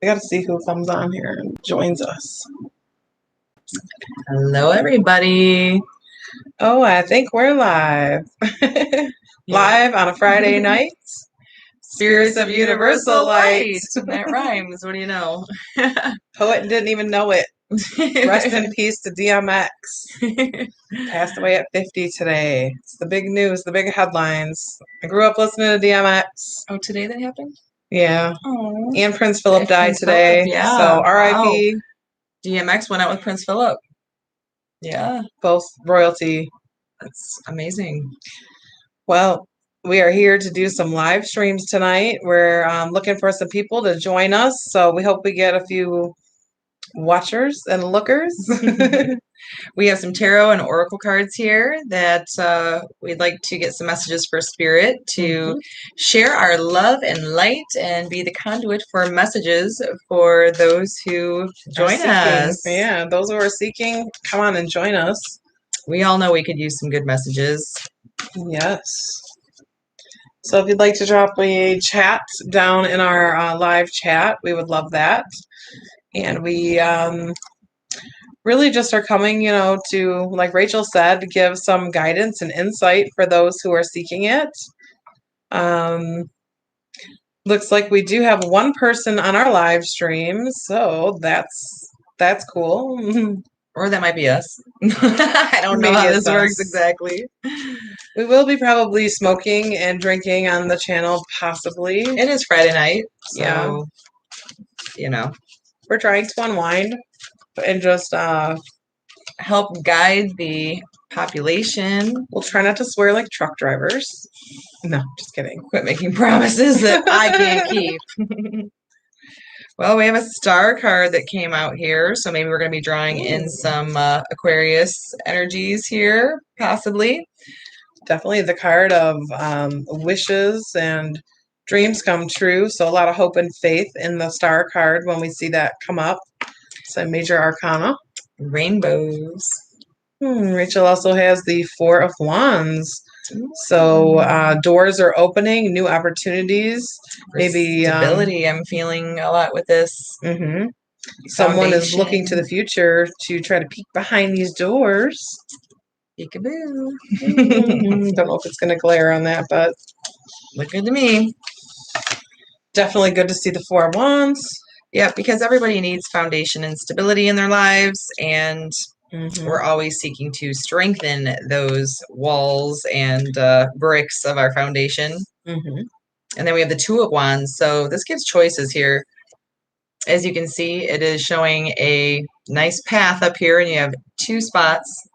We got to see who comes on here and joins us. Hello, everybody. Oh, I think we're live. Live on a Friday night. Spirits of Universal Light. That rhymes. What do you know? Poet didn't even know it. Rest in peace to DMX. Passed away at 50 today. It's the big news, the big headlines. I grew up listening to DMX. Oh, today that happened? Yeah. Oh. And Prince Philip died Prince today. Philip, yeah. So R.I.P. Wow. DMX went out with Prince Philip. Yeah. Both royalty. That's amazing. Well, we are here to do some live streams tonight. We're looking for some people to join us. So we hope we get a few watchers and lookers. We have some tarot and oracle cards here that we'd like to get some messages for spirit to share our love and light and be the conduit for messages for those who join us. Yeah, those who are seeking, come on and join us. We all know we could use some good messages. Yes. So if you'd like to drop a chat down in our live chat, we would love that. And we really just are coming, to, like Rachel said, give some guidance and insight for those who are seeking it. Looks like we do have one person on our live stream, so that's cool. Or that might be us. I don't know how this works exactly. We will be probably smoking and drinking on the channel, possibly. It is Friday night, so, we're trying to unwind and just help guide the population. We'll try not to swear like truck drivers. No, just kidding. Quit making promises that I can't keep. Well, we have a star card that came out here, so maybe we're going to be drawing in some Aquarius energies here, possibly. Definitely the card of wishes and dreams come true, so a lot of hope and faith in the star card when we see that come up. So major arcana. Rainbows. Rachel also has the Four of Wands. So doors are opening, new opportunities. Maybe stability. I'm feeling a lot with this. Someone is looking to the future to try to peek behind these doors. Peekaboo. Don't know if it's going to glare on that, but look good to me. Definitely good to see the Four of Wands. Yeah, because everybody needs foundation and stability in their lives, and we're always seeking to strengthen those walls and bricks of our foundation. And then we have the Two of Wands, so this gives choices here. As you can see, it is showing a nice path up here, and you have two spots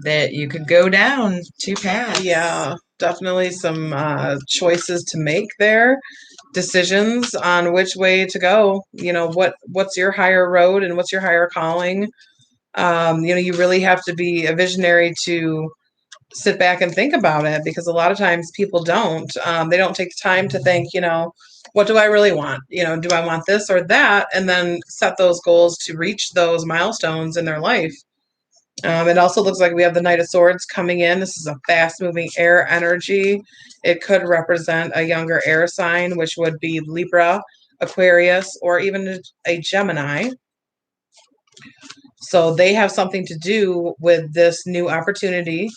that you could go down, two paths. Yeah, definitely some choices to make there. Decisions on which way to go. What's your higher road and what's your higher calling. You really have to be a visionary to sit back and think about it, because a lot of times people don't. They don't take the time to think, what do I really want? Do I want this or that? And then set those goals to reach those milestones in their life. It also looks like we have the Knight of Swords coming in. This is a fast-moving air energy. It could represent a younger air sign, which would be Libra, Aquarius, or even a Gemini. So they have something to do with this new opportunity.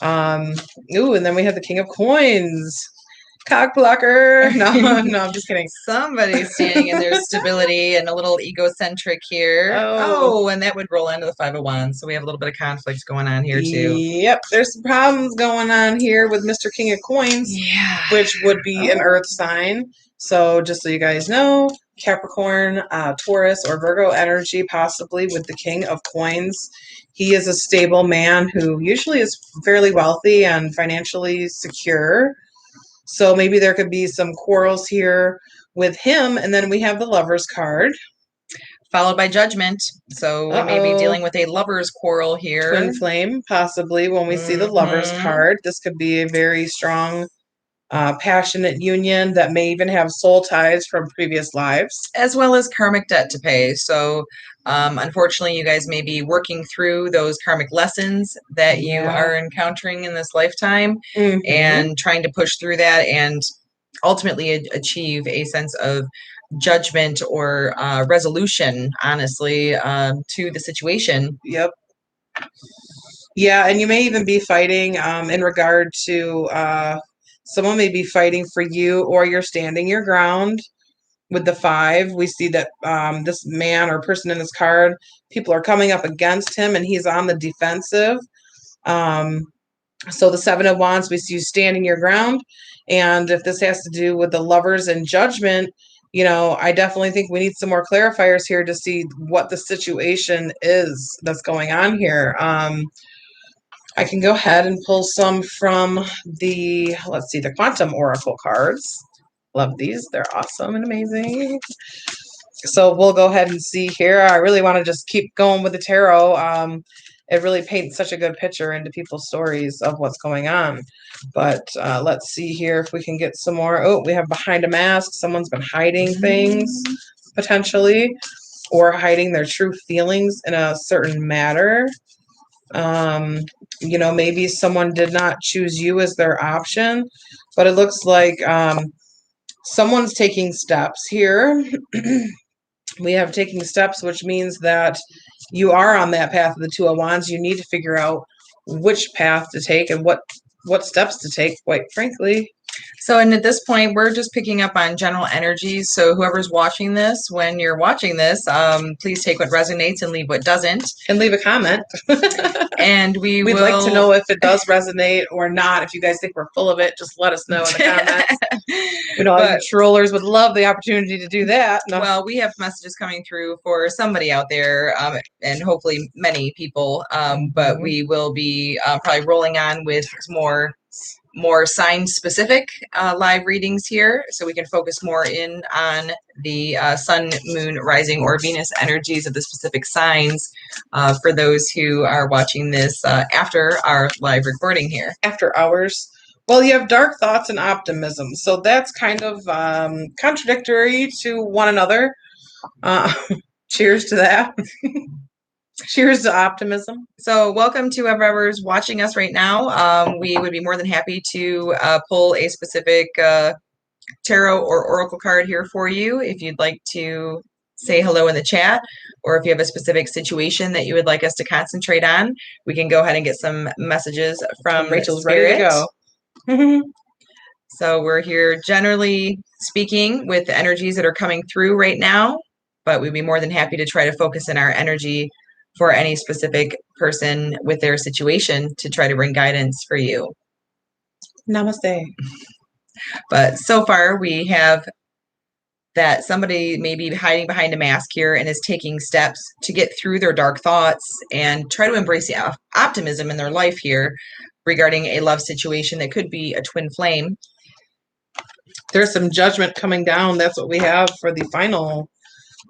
And then we have the King of Coins. Cock blocker. No, I'm just kidding. Somebody's standing in their stability and a little egocentric here. Oh, and that would roll into the Five of Wands. So we have a little bit of conflict going on here too. Yep, there's some problems going on here with Mr. King of Coins, which would be an earth sign. So just so you guys know, Capricorn, Taurus, or Virgo energy, possibly with the King of Coins. He is a stable man who usually is fairly wealthy and financially secure. So maybe there could be some quarrels here with him. And then we have the Lover's card. Followed by Judgment. So we may be dealing with a lover's quarrel here. Twin flame, possibly, when we see the Lover's card. This could be a very strong, passionate union that may even have soul ties from previous lives. As well as karmic debt to pay. So unfortunately, you guys may be working through those karmic lessons that you are encountering in this lifetime and trying to push through that and ultimately achieve a sense of judgment or resolution, honestly, to the situation. Yep. Yeah, and you may even be fighting in regard to someone may be fighting for you, or you're standing your ground. With the 5, we see that this man or person in this card, people are coming up against him, and he's on the defensive. So the 7 of Wands, we see you standing your ground. And if this has to do with the Lovers and Judgment, I definitely think we need some more clarifiers here to see what the situation is that's going on here. I can go ahead and pull some from the Quantum Oracle cards. Love these. They're awesome and amazing. So we'll go ahead and see here. I really want to just keep going with the tarot. It really paints such a good picture into people's stories of what's going on. But let's see here if we can get some more. Oh, we have behind a mask. Someone's been hiding things, potentially, or hiding their true feelings in a certain matter. Maybe someone did not choose you as their option, but it looks like someone's taking steps here. We have taking steps, which means that you are on that path of the 2 of Wands. You need to figure out which path to take and what steps to take, quite frankly. So, and at this point, we're just picking up on general energies. So whoever's watching this, when you're watching this, please take what resonates and leave what doesn't. And leave a comment. And we'd like to know if it does resonate or not. If you guys think we're full of it, just let us know in the comments. We know all you trollers would love the opportunity to do that. No. Well, we have messages coming through for somebody out there, and hopefully many people, but we will be probably rolling on with more sign specific live readings here, so we can focus more in on the sun, moon, rising, or Venus energies of the specific signs for those who are watching this after our live recording here. After hours. Well, you have dark thoughts and optimism, so that's kind of contradictory to one another. Cheers to that. Cheers to optimism. So welcome to whoever's watching us right now. We would be more than happy to pull a specific tarot or oracle card here for you if you'd like to say hello in the chat, or if you have a specific situation that you would like us to concentrate on. We can go ahead and get some messages from Rachel's Spirit. ready to go. So we're here generally speaking with the energies that are coming through right now, but we'd be more than happy to try to focus in our energy for any specific person with their situation to try to bring guidance for you. Namaste. But so far we have that somebody may be hiding behind a mask here and is taking steps to get through their dark thoughts and try to embrace the optimism in their life here regarding a love situation that could be a twin flame. There's some judgment coming down. That's what we have for the final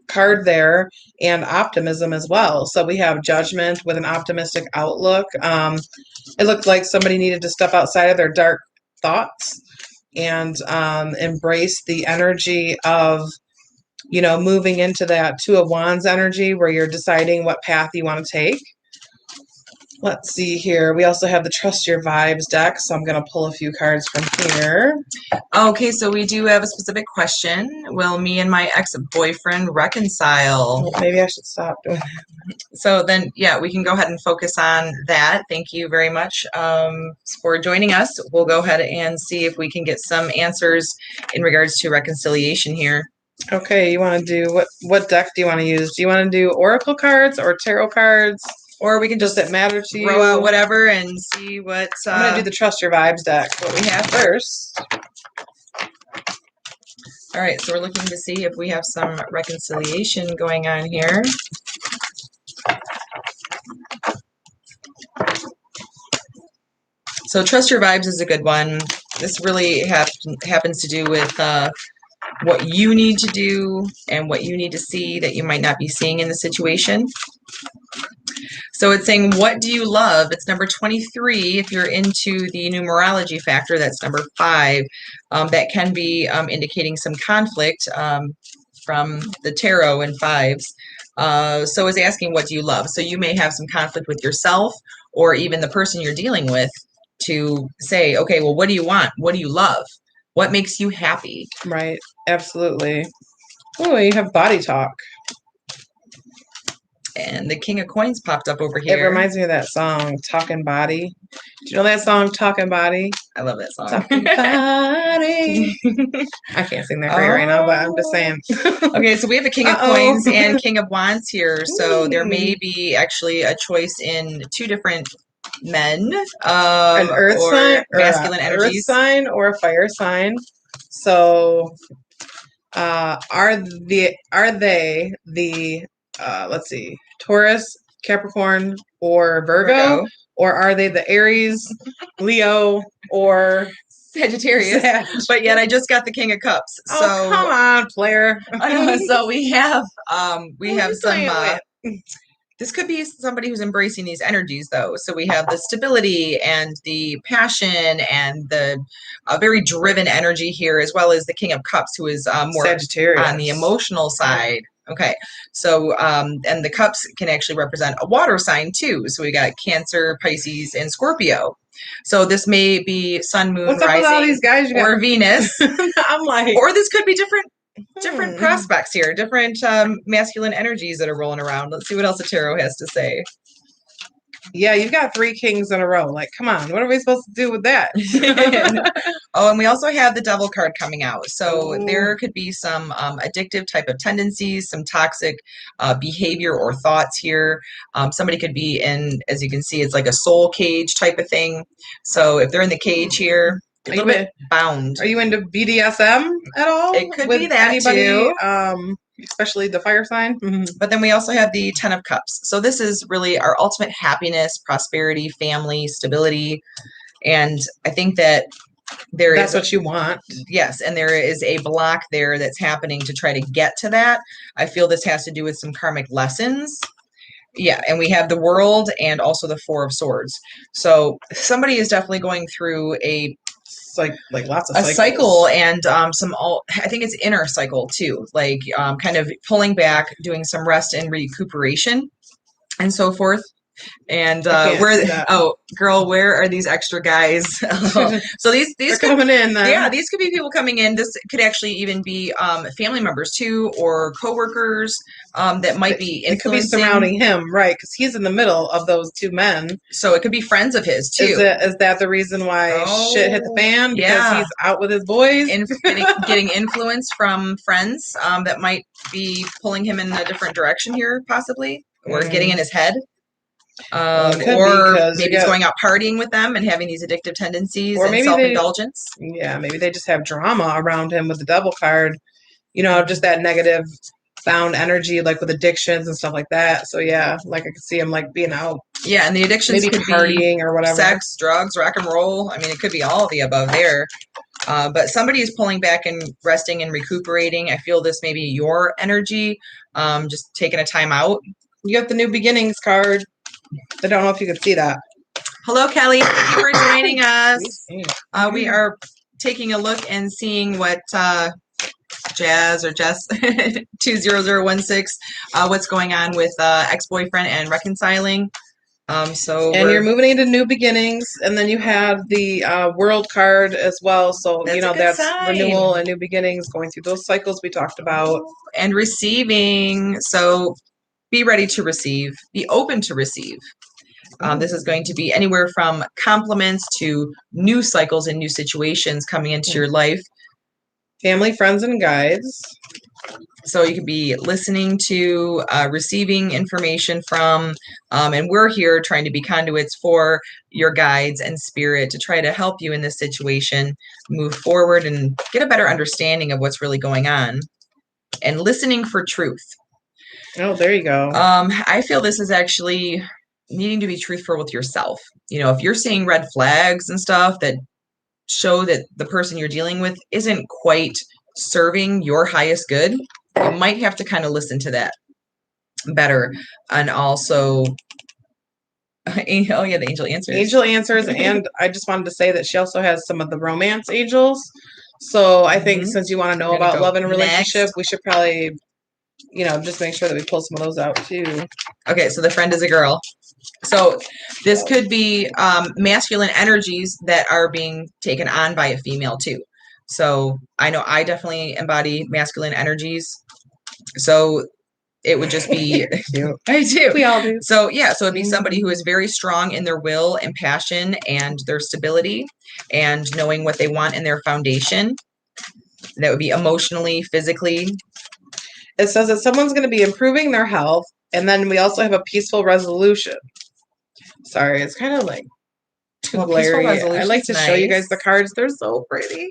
card there, and optimism as well. So we have judgment with an optimistic outlook. It looked like somebody needed to step outside of their dark thoughts and embrace the energy of moving into that 2 of Wands energy where you're deciding what path you want to take. Let's see here. We also have the Trust Your Vibes deck, so I'm going to pull a few cards from here. Okay, so we do have a specific question. Will me and my ex-boyfriend reconcile? Well, maybe I should stop doing that. So then, yeah, we can go ahead and focus on that. Thank you very much for joining us. We'll go ahead and see if we can get some answers in regards to reconciliation here. Okay, you want to do, what deck do you want to use? Do you want to do oracle cards or tarot cards? Or we can just Does it matter to you? Throw out whatever and see what... I'm going to do the Trust Your Vibes deck, what we have first. All right, so we're looking to see if we have some reconciliation going on here. So Trust Your Vibes is a good one. This really happens to do with what you need to do and what you need to see that you might not be seeing in the situation. So it's saying, what do you love? It's number 23. If you're into the numerology factor, that's number 5. That can be indicating some conflict from the tarot and 5s. So it's asking, what do you love? So you may have some conflict with yourself or even the person you're dealing with to say, okay, well, what do you want? What do you love? What makes you happy? Right. Absolutely. Oh, you have body talk. And the King of Coins popped up over It here. reminds me of that song, Talking Body. Do you know that song, Talking Body? I love that song. Talking Body. I can't sing that great right now, but I'm just saying. Okay, so we have a King of Coins and King of Wands here. So there may Ooh. be actually a choice in two different men, An earth sign, or masculine a earth energies. sign, or a fire sign. So, are they the let's see, Taurus, Capricorn, or Virgo, or are they the Aries, Leo, or Sagittarius? But yet I just got the King of Cups. Oh, So come on, player. so we have some. With? This could be somebody who's embracing these energies, though. So we have the stability and the passion and the very driven energy here, as well as the King of Cups, who is more Sagittarius on the emotional side. Okay, so and the cups can actually represent a water sign too. So we got Cancer, Pisces, and Scorpio. So this may be Sun, Moon, What's up rising, with all these guys you or got? Venus. I'm like, or this could be different prospects here, different masculine energies that are rolling around. Let's see what else the tarot has to say. Yeah, you've got 3 kings in a row. Like, come on, what are we supposed to do with that? Oh, and we also have the Devil card coming out. So Ooh. there could be some addictive type of tendencies, some toxic behavior or thoughts here. Somebody could be in, as you can see, it's like a soul cage type of thing. So if they're in the cage here, a little bit bound. Are you into BDSM at all? It could be that too. Especially the fire sign. But then we also have the Ten of Cups. So this is really our ultimate happiness, prosperity, family, stability. And I think that that's what you want. Yes, and there is a block there that's happening to try to get to that. I feel this has to do with some karmic lessons. Yeah, and we have the World and also the Four of Swords. So somebody is definitely going through like lots of a cycle and I think it's inner cycle too, like kind of pulling back, doing some rest and recuperation and so forth. And where are these extra guys? So these could, coming in. Yeah, these could be people coming in. This could actually even be family members too, or coworkers that might be influencing. It could be surrounding him, right? Because he's in the middle of those 2 men. So it could be friends of his too. Is that the reason why shit hit the fan? Because he's out with his boys, getting influence from friends that might be pulling him in a different direction here, possibly, or getting in his head. Or maybe it's going out partying with them and having these addictive tendencies and self-indulgence. Maybe they just have drama around him with the Devil card. Just that negative bound energy, like with addictions and stuff like that. So yeah, like I could see him like being out. Yeah, and the addictions maybe could partying be or whatever. Sex, drugs, rock and roll. I mean, it could be all of the above there. But somebody is pulling back and resting and recuperating. I feel this may be your energy, just taking a time out. You got the New Beginnings card. I don't know if you can see that. Hello, Kelly. Thank you for joining us. We are taking a look and seeing what Jess 20016, what's going on with ex-boyfriend and reconciling. You're moving into New Beginnings, and then you have the World card as well. So that's renewal and new beginnings, going through those cycles we talked about, and receiving. So be ready to receive. Be open to receive. This is going to be anywhere from compliments to new cycles and new situations coming into your life. Family, friends, and guides. So you could be listening to, receiving information from, and we're here trying to be conduits for your guides and spirit to try to help you in this situation, move forward and get a better understanding of what's really going on, and listening for truth. Oh, there you go. I feel this is actually needing to be truthful with yourself. If you're seeing red flags and stuff that show that the person you're dealing with isn't quite serving your highest good, you might have to kind of listen to that better. And also, the angel answers. And I just wanted to say that she also has some of the romance angels. So I think since you want to know about love and a relationship, we should probably just make sure that we pull some of those out too. Okay, so the friend is a girl. So this could be masculine energies that are being taken on by a female too. So I know I definitely embody masculine energies. So it would just be, I do. We all do. So yeah, so it'd be somebody who is very strong in their will and passion and their stability and knowing what they want in their foundation. That would be emotionally, physically. It says that someone's going to be improving their health, and then we also have a peaceful resolution. Sorry, it's kind of like too glary. I like to show you guys the cards. They're so pretty.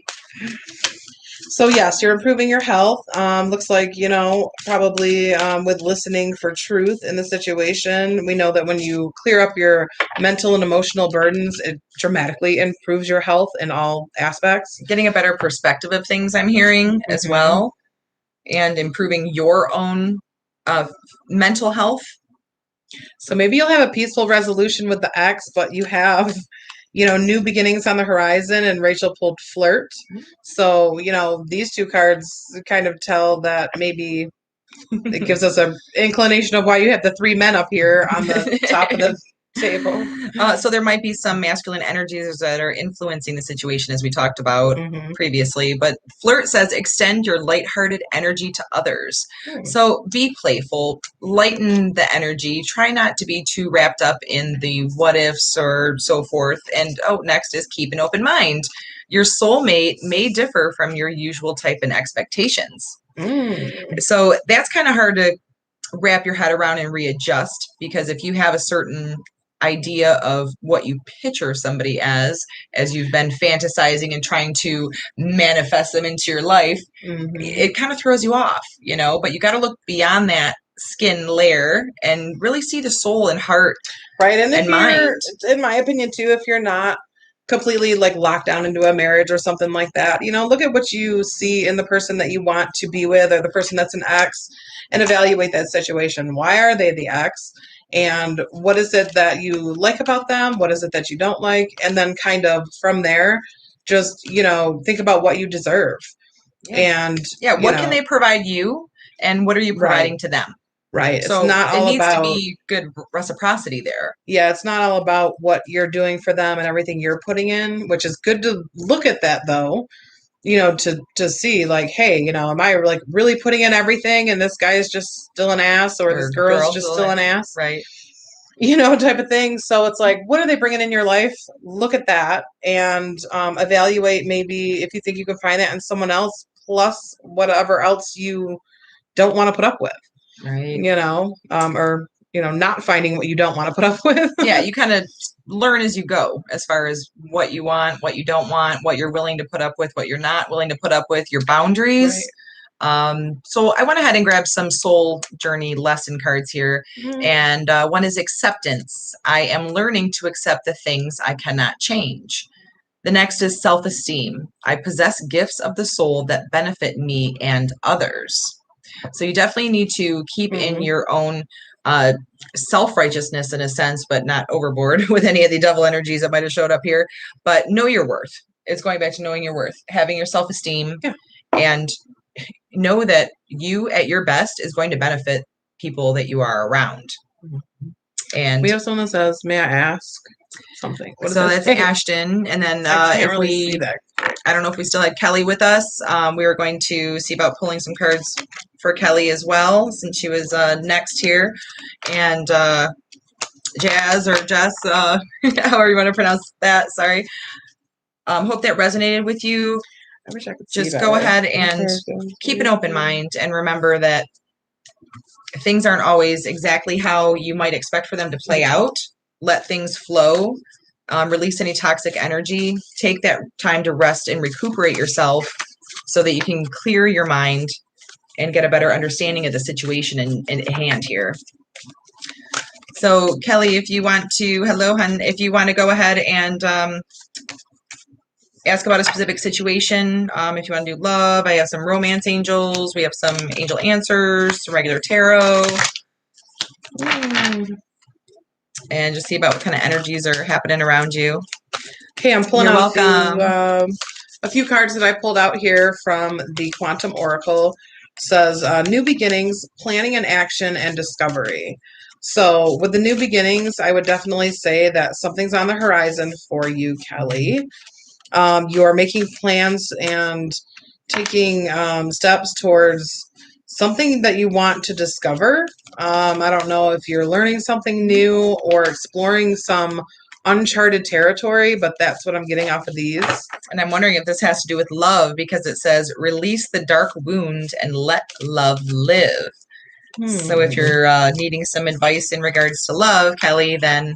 So yes, you're improving your health. Looks like, you know, probably with listening for truth in the situation. We know that when you clear up your mental and emotional burdens, it dramatically improves your health in all aspects. Getting a better perspective of things, I'm hearing as well, and improving your own mental health. So maybe you'll have a peaceful resolution with the ex, but you have, you know, new beginnings on the horizon, and Rachel pulled flirt. So, you know, these two cards kind of tell that maybe it gives us an inclination of why you have the three men up here on the top of the table. So there might be some masculine energies that are influencing the situation, as we talked about previously. But flirt says extend your lighthearted energy to others. So be playful, lighten the energy. Try not to be too wrapped up in the what ifs or so forth. And next is keep an open mind. Your soulmate may differ from your usual type and expectations. So that's kind of hard to wrap your head around and readjust, because if you have a certain idea of what you picture somebody as you've been fantasizing and trying to manifest them into your life, it kind of throws you off, you know, but you got to look beyond that skin layer and really see the soul and heart, right? And if mind. In my opinion too, if you're not completely like locked down into a marriage or something like that, you know, look at what you see in the person that you want to be with, or the person that's an ex, and evaluate that situation. Why are they the ex? And what is it that you like about them? What is it that you don't like? And then kind of from there, just, you know, think about what you deserve. And what can they provide you, and what are you providing to them? Right. So it's not all about, to be good reciprocity there. Yeah, it's not all about what you're doing for them and everything you're putting in, which is good to look at that though, you know, to see like, hey, you know, am I like really putting in everything and this guy is just still an ass, or this girl's just still an ass? Right. You know, type of thing. So it's like, what are they bringing in your life? Look at that and evaluate maybe if you think you can find that in someone else, plus whatever else you don't want to put up with. Right. You know, or, you know, not finding what you don't want to put up with. Yeah, you kind of learn as you go, as far as what you want, what you don't want, what you're willing to put up with, what you're not willing to put up with, your boundaries. Right. So I went ahead and grabbed some soul journey lesson cards here. And one is acceptance. I am learning to accept the things I cannot change. The next is self-esteem. I possess gifts of the soul that benefit me and others. So you definitely need to keep in your own self-righteousness in a sense, but not overboard with any of the double energies that might have showed up here. But know your worth. It's going back to knowing your worth, having your self-esteem, and know that you at your best is going to benefit people that you are around. And we have someone that says, may I ask something? So that's Ashton. And then I don't know if we still had Kelly with us. We were going to see about pulling some cards for Kelly as well, since she was next here. And Jazz, or Jess, however you want to pronounce that, sorry. Hope that resonated with you. I wish I could just go ahead and keep an open mind, and remember that things aren't always exactly how you might expect for them to play out. Let things flow. Release any toxic energy. Take that time to rest and recuperate yourself so that you can clear your mind and get a better understanding of the situation in hand here. So Kelly, if you want to, hello, hun, if you want to go ahead and ask about a specific situation, if you want to do love, I have some romance angels, we have some angel answers, some regular tarot. And just see about what kind of energies are happening around you. Okay, I'm pulling out a few cards that I pulled out here from the Quantum Oracle. It says new beginnings, planning and action, and discovery. So with the new beginnings, I would definitely say that something's on the horizon for you, Kelly. You are making plans and taking steps towards something that you want to discover. I don't know if you're learning something new or exploring some uncharted territory, but that's what I'm getting off of these. And I'm wondering if this has to do with love, because it says release the dark wound and let love live. So if you're needing some advice in regards to love, Kelly, then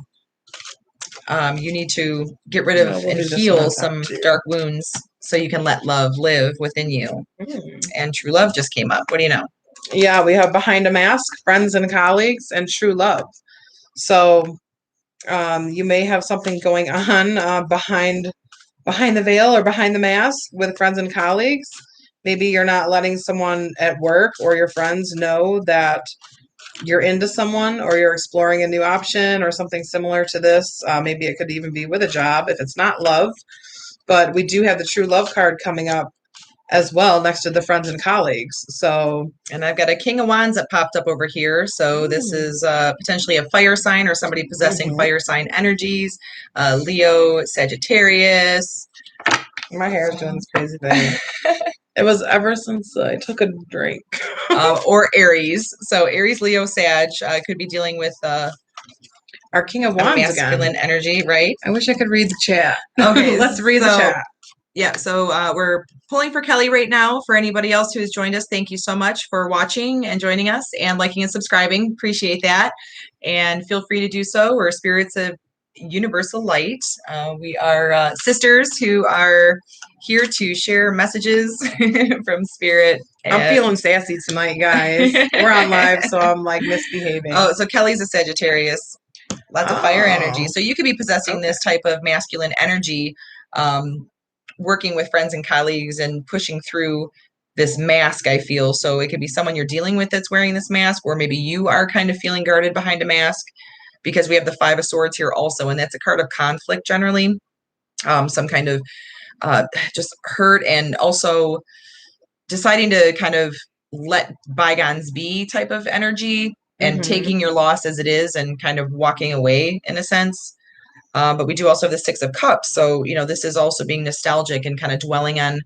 you need to get rid of and heal some dark wounds so you can let love live within you. And true love just came up. What do you know? Yeah, we have behind a mask, friends and colleagues, and true love. So you may have something going on behind the veil or behind the mask with friends and colleagues. Maybe you're not letting someone at work or your friends know that you're into someone, or you're exploring a new option or something similar to this. Maybe it could even be with a job if it's not love. But we do have the true love card coming up as well next to the friends and colleagues. So, and I've got a King of Wands that popped up over here. So this is potentially a fire sign or somebody possessing fire sign energies. Leo, Sagittarius. My hair is doing this crazy thing. It was ever since I took a drink. Or Aries. So Aries, Leo, Sag could be dealing with our King of Wands masculine energy, right? I wish I could read the chat. Okay, let's read the chat. Yeah, so we're pulling for Kelly right now. For anybody else who's joined us, thank you so much for watching and joining us and liking and subscribing. Appreciate that. And feel free to do so. We're spirits of universal light. We are sisters who are here to share messages from spirit. I'm feeling sassy tonight, guys. We're on live, so I'm like misbehaving. Oh, so Kelly's a Sagittarius. Lots of fire energy. So you could be possessing this type of masculine energy, working with friends and colleagues and pushing through this mask, I feel. So it could be someone you're dealing with that's wearing this mask, or maybe you are kind of feeling guarded behind a mask, because we have the Five of Swords here also, and that's a card of conflict generally. Some kind of just hurt, and also deciding to kind of let bygones be type of energy, and taking your loss as it is and kind of walking away in a sense. But we do also have the Six of Cups. So, you know, this is also being nostalgic and kind of dwelling on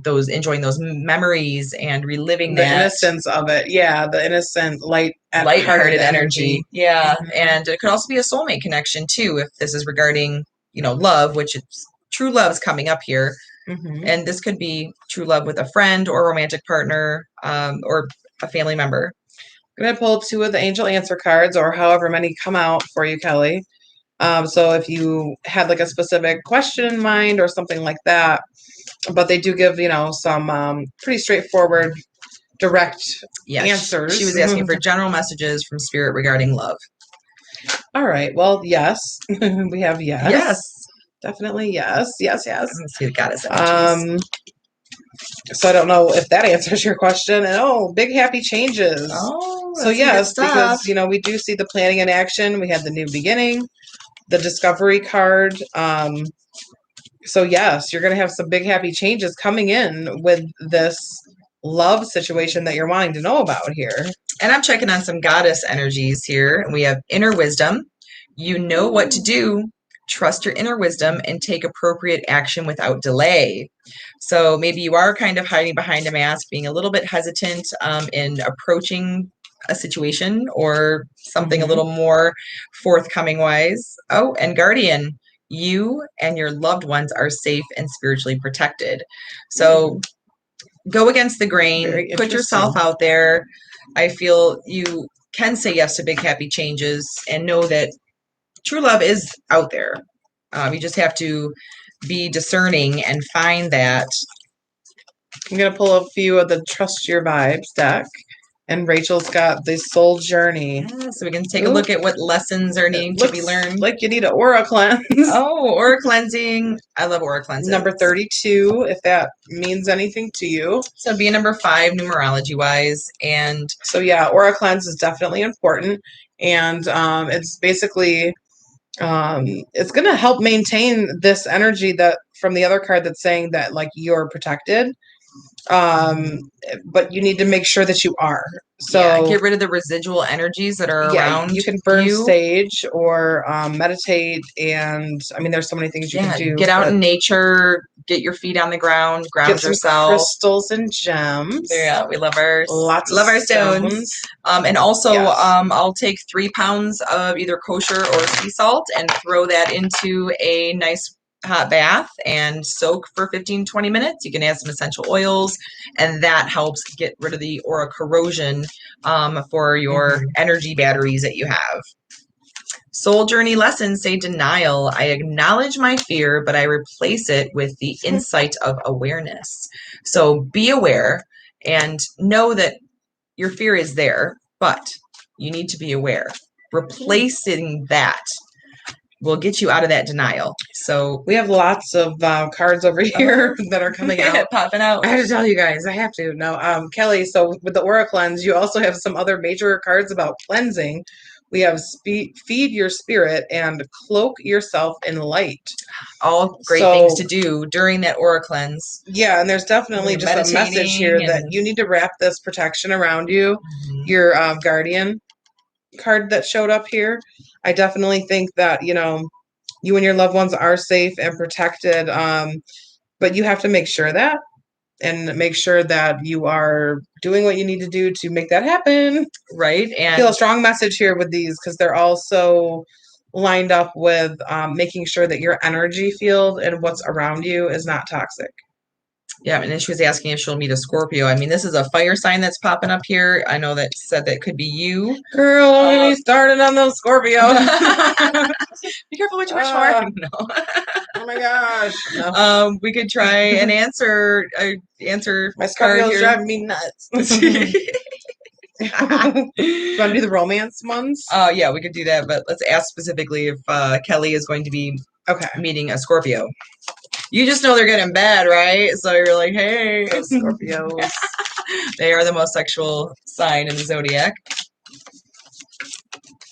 enjoying those memories and reliving the innocence of it. Yeah, the innocent, light-hearted energy. Yeah, and it could also be a soulmate connection too, if this is regarding, you know, love, which it's true love's coming up here. And this could be true love with a friend or a romantic partner, or a family member. I'm going to pull 2 of the angel answer cards, or however many come out for you, Kelly. So if you had like a specific question in mind or something like that, but they do give, you know, some pretty straightforward, direct answers. She was asking for general messages from spirit regarding love. All right. Well, yes. We have yes. Yes. Definitely yes. Yes, yes. Let's see the goddess energies. So I don't know if that answers your question. And big happy changes. Oh, so yes, because, you know, we do see the planning in action. We had the new beginning, the discovery card. So yes, you're going to have some big happy changes coming in with this love situation that you're wanting to know about here. And I'm checking on some goddess energies here. We have inner wisdom. You know what to do. Trust your inner wisdom and take appropriate action without delay. So maybe you are kind of hiding behind a mask, being a little bit hesitant in approaching a situation or something a little more forthcoming wise. Oh, and guardian, you and your loved ones are safe and spiritually protected. So go against the grain, put yourself out there. I feel you can say yes to big happy changes and know that true love is out there. You just have to be discerning and find that. I'm going to pull a few of the Trust Your Vibes deck. And Rachel's got the Soul Journey. Yeah, so we can take a look at what lessons are needing to be learned. Like you need an aura cleanse. Oh, aura cleansing. I love aura cleansing. Number 32, if that means anything to you. So be a number 5 numerology-wise. And so yeah, aura cleanse is definitely important. And it's basically... it's going to help maintain this energy that from the other card that's saying that like you're protected. But you need to make sure that you are. So yeah, get rid of the residual energies that are around you can burn you. sage or meditate, and I mean, there's so many things you can do. Get out in nature, get your feet on the ground, ground get some yourself. crystals and gems. Yeah, we love our Lots love of our stones. And also, Yes. I'll take 3 pounds of either kosher or sea salt and throw that into a nice hot bath and soak for 15-20 minutes. You can add some essential oils, and that helps get rid of the aura corrosion for your energy batteries that you have. Soul journey lessons say denial. I acknowledge my fear, but I replace it with the insight of awareness. So be aware and know that your fear is there, but you need to be aware. Replacing that will get you out of that denial. So we have lots of cards over here that are coming out, popping out. I have to tell you guys, I have to. No, Kelly, so with the Aura Cleanse, you also have some other major cards about cleansing. We have feed your spirit and cloak yourself in light. All great things to do during that aura cleanse. Yeah, and there's definitely just a message here that you need to wrap this protection around you. Your guardian card that showed up here. I definitely think that, you know, you and your loved ones are safe and protected. But you have to make sure that, and make sure that you are doing what you need to do to make that happen. Right. And I feel a strong message here with these because they're also lined up with making sure that your energy field and what's around you is not toxic. Yeah, and then she was asking if she'll meet a Scorpio. I mean, this is a fire sign that's popping up here. I know that said that could be you. Girl, don't get me started on those Scorpios. Be careful what you wish for. No. Oh my gosh. No. We could try an answer. My Scorpios drive me nuts. You want to do the romance ones? Yeah, we could do that, but let's ask specifically if Kelly is going to be meeting a Scorpio. You just know they're getting bad, right? So you're like, hey, Scorpios. They are the most sexual sign in the zodiac.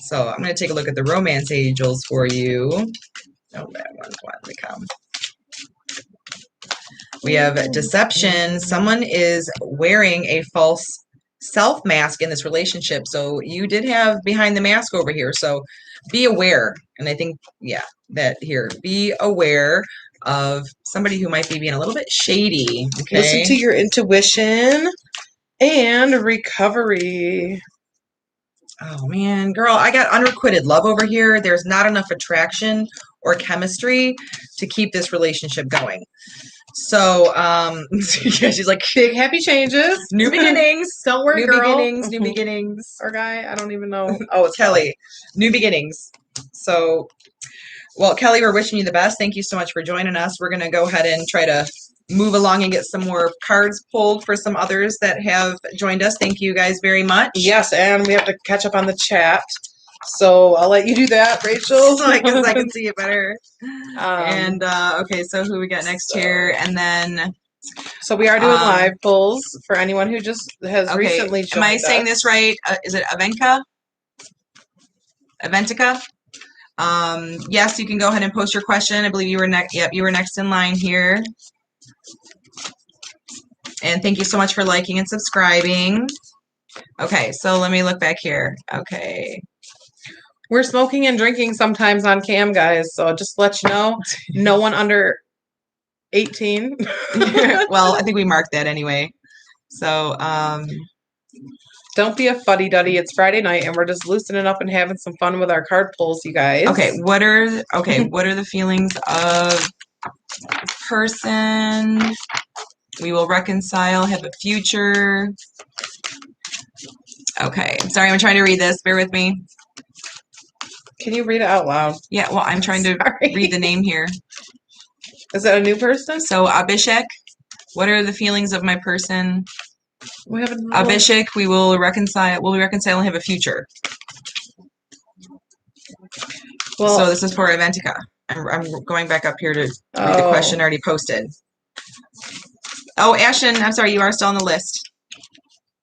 So I'm going to take a look at the romance angels for you. Oh, that one's wanting to come. We have deception. Someone is wearing a false self mask in this relationship. So you did have behind the mask over here. So be aware. And I think, yeah, that here, be aware of somebody who might be being a little bit shady. Okay? Listen to your intuition and recovery. Oh man, girl, I got unrequited love over here. There's not enough attraction or chemistry to keep this relationship going. So, yeah, she's like, big happy changes, new beginnings. Don't worry, new girl. beginnings, new beginnings. Or guy, I don't even know. Oh, it's Kelly. New beginnings. So, well, Kelly, we're wishing you the best. Thank you so much for joining us. We're going to go ahead and try to move along and get some more cards pulled for some others that have joined us. Thank you guys very much. Yes, and we have to catch up on the chat. So I'll let you do that, Rachel. So I can see it better. And okay, so who we got next here? And then so we are doing live pulls for anyone who just has recently joined. Am I saying this right? Is it Avenka? Aventica? Yes, you can go ahead and post your question. I believe you were next. Yep, you were next in line here. And thank you so much for liking and subscribing. Okay, so let me look back here. Okay. We're smoking and drinking sometimes on cam, guys. So just to let you know, no one under 18. Well, I think we marked that anyway. So, don't be a fuddy-duddy. It's Friday night, and we're just loosening up and having some fun with our card pulls, you guys. Okay, what are the feelings of person? We will reconcile, have a future. Okay, I'm sorry, I'm trying to read this. Bear with me. Can you read it out loud? Yeah, well, I'm trying to read the name here. Is that a new person? So, Abhishek, what are the feelings of my person? We have Abhishek, we will reconcile. We'll reconcile and have a future. Well, so this is for Aventica. I'm going back up here to read the question already posted. Oh, Ashton, I'm sorry, you are still on the list.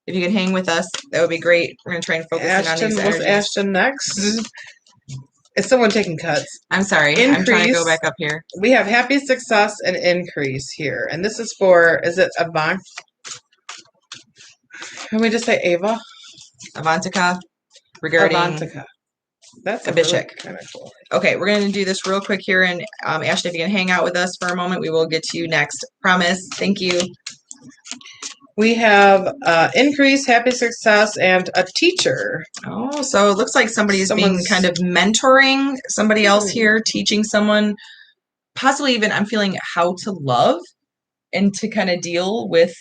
If you could hang with us, that would be great. We're going to try and focus in on these energies. Was Ashton next? Is someone taking cuts? I'm sorry. I'm trying to go Increase. back up here. We have happy success and increase here. And this is for, is it Avant? Can we just say Ava? Avantika regarding Avantika. That's Abhishek. really kind of cool. Okay, we're going to do this real quick here. And Ashley, if you can hang out with us for a moment, we will get to you next. Promise. Thank you. We have increase, happy success, and a teacher. Oh, so it looks like somebody's being Someone's- kind of mentoring somebody else here, teaching someone, possibly even I'm feeling how to love and to kind of deal with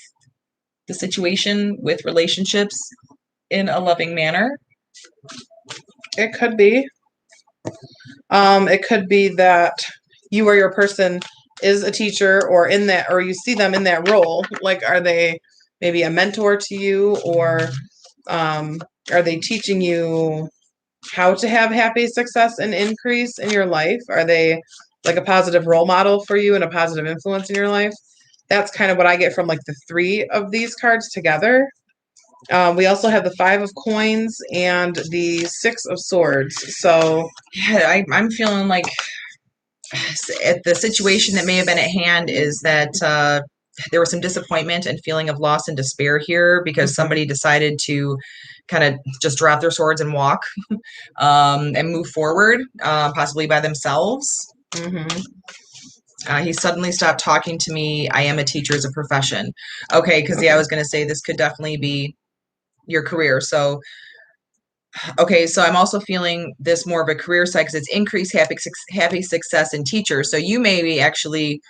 the situation with relationships in a loving manner. It could be. It could be that you or your person is a teacher or in that, or you see them in that role. Like, are they maybe a mentor to you, or are they teaching you how to have happy success and increase in your life? Are they like a positive role model for you and a positive influence in your life? That's kind of what I get from like the 3 of these cards together. We also have the 5 of coins and the 6 of swords. So Yeah, I'm feeling like the situation that may have been at hand is that there was some disappointment and feeling of loss and despair here because somebody decided to kind of just drop their swords and walk and move forward, possibly by themselves. He suddenly stopped talking to me. I am a teacher as a profession. Okay, because I was going to say this could definitely be your career. So, okay, so I'm also feeling this more of a career side because it's increased happy success in teachers. So you may be actually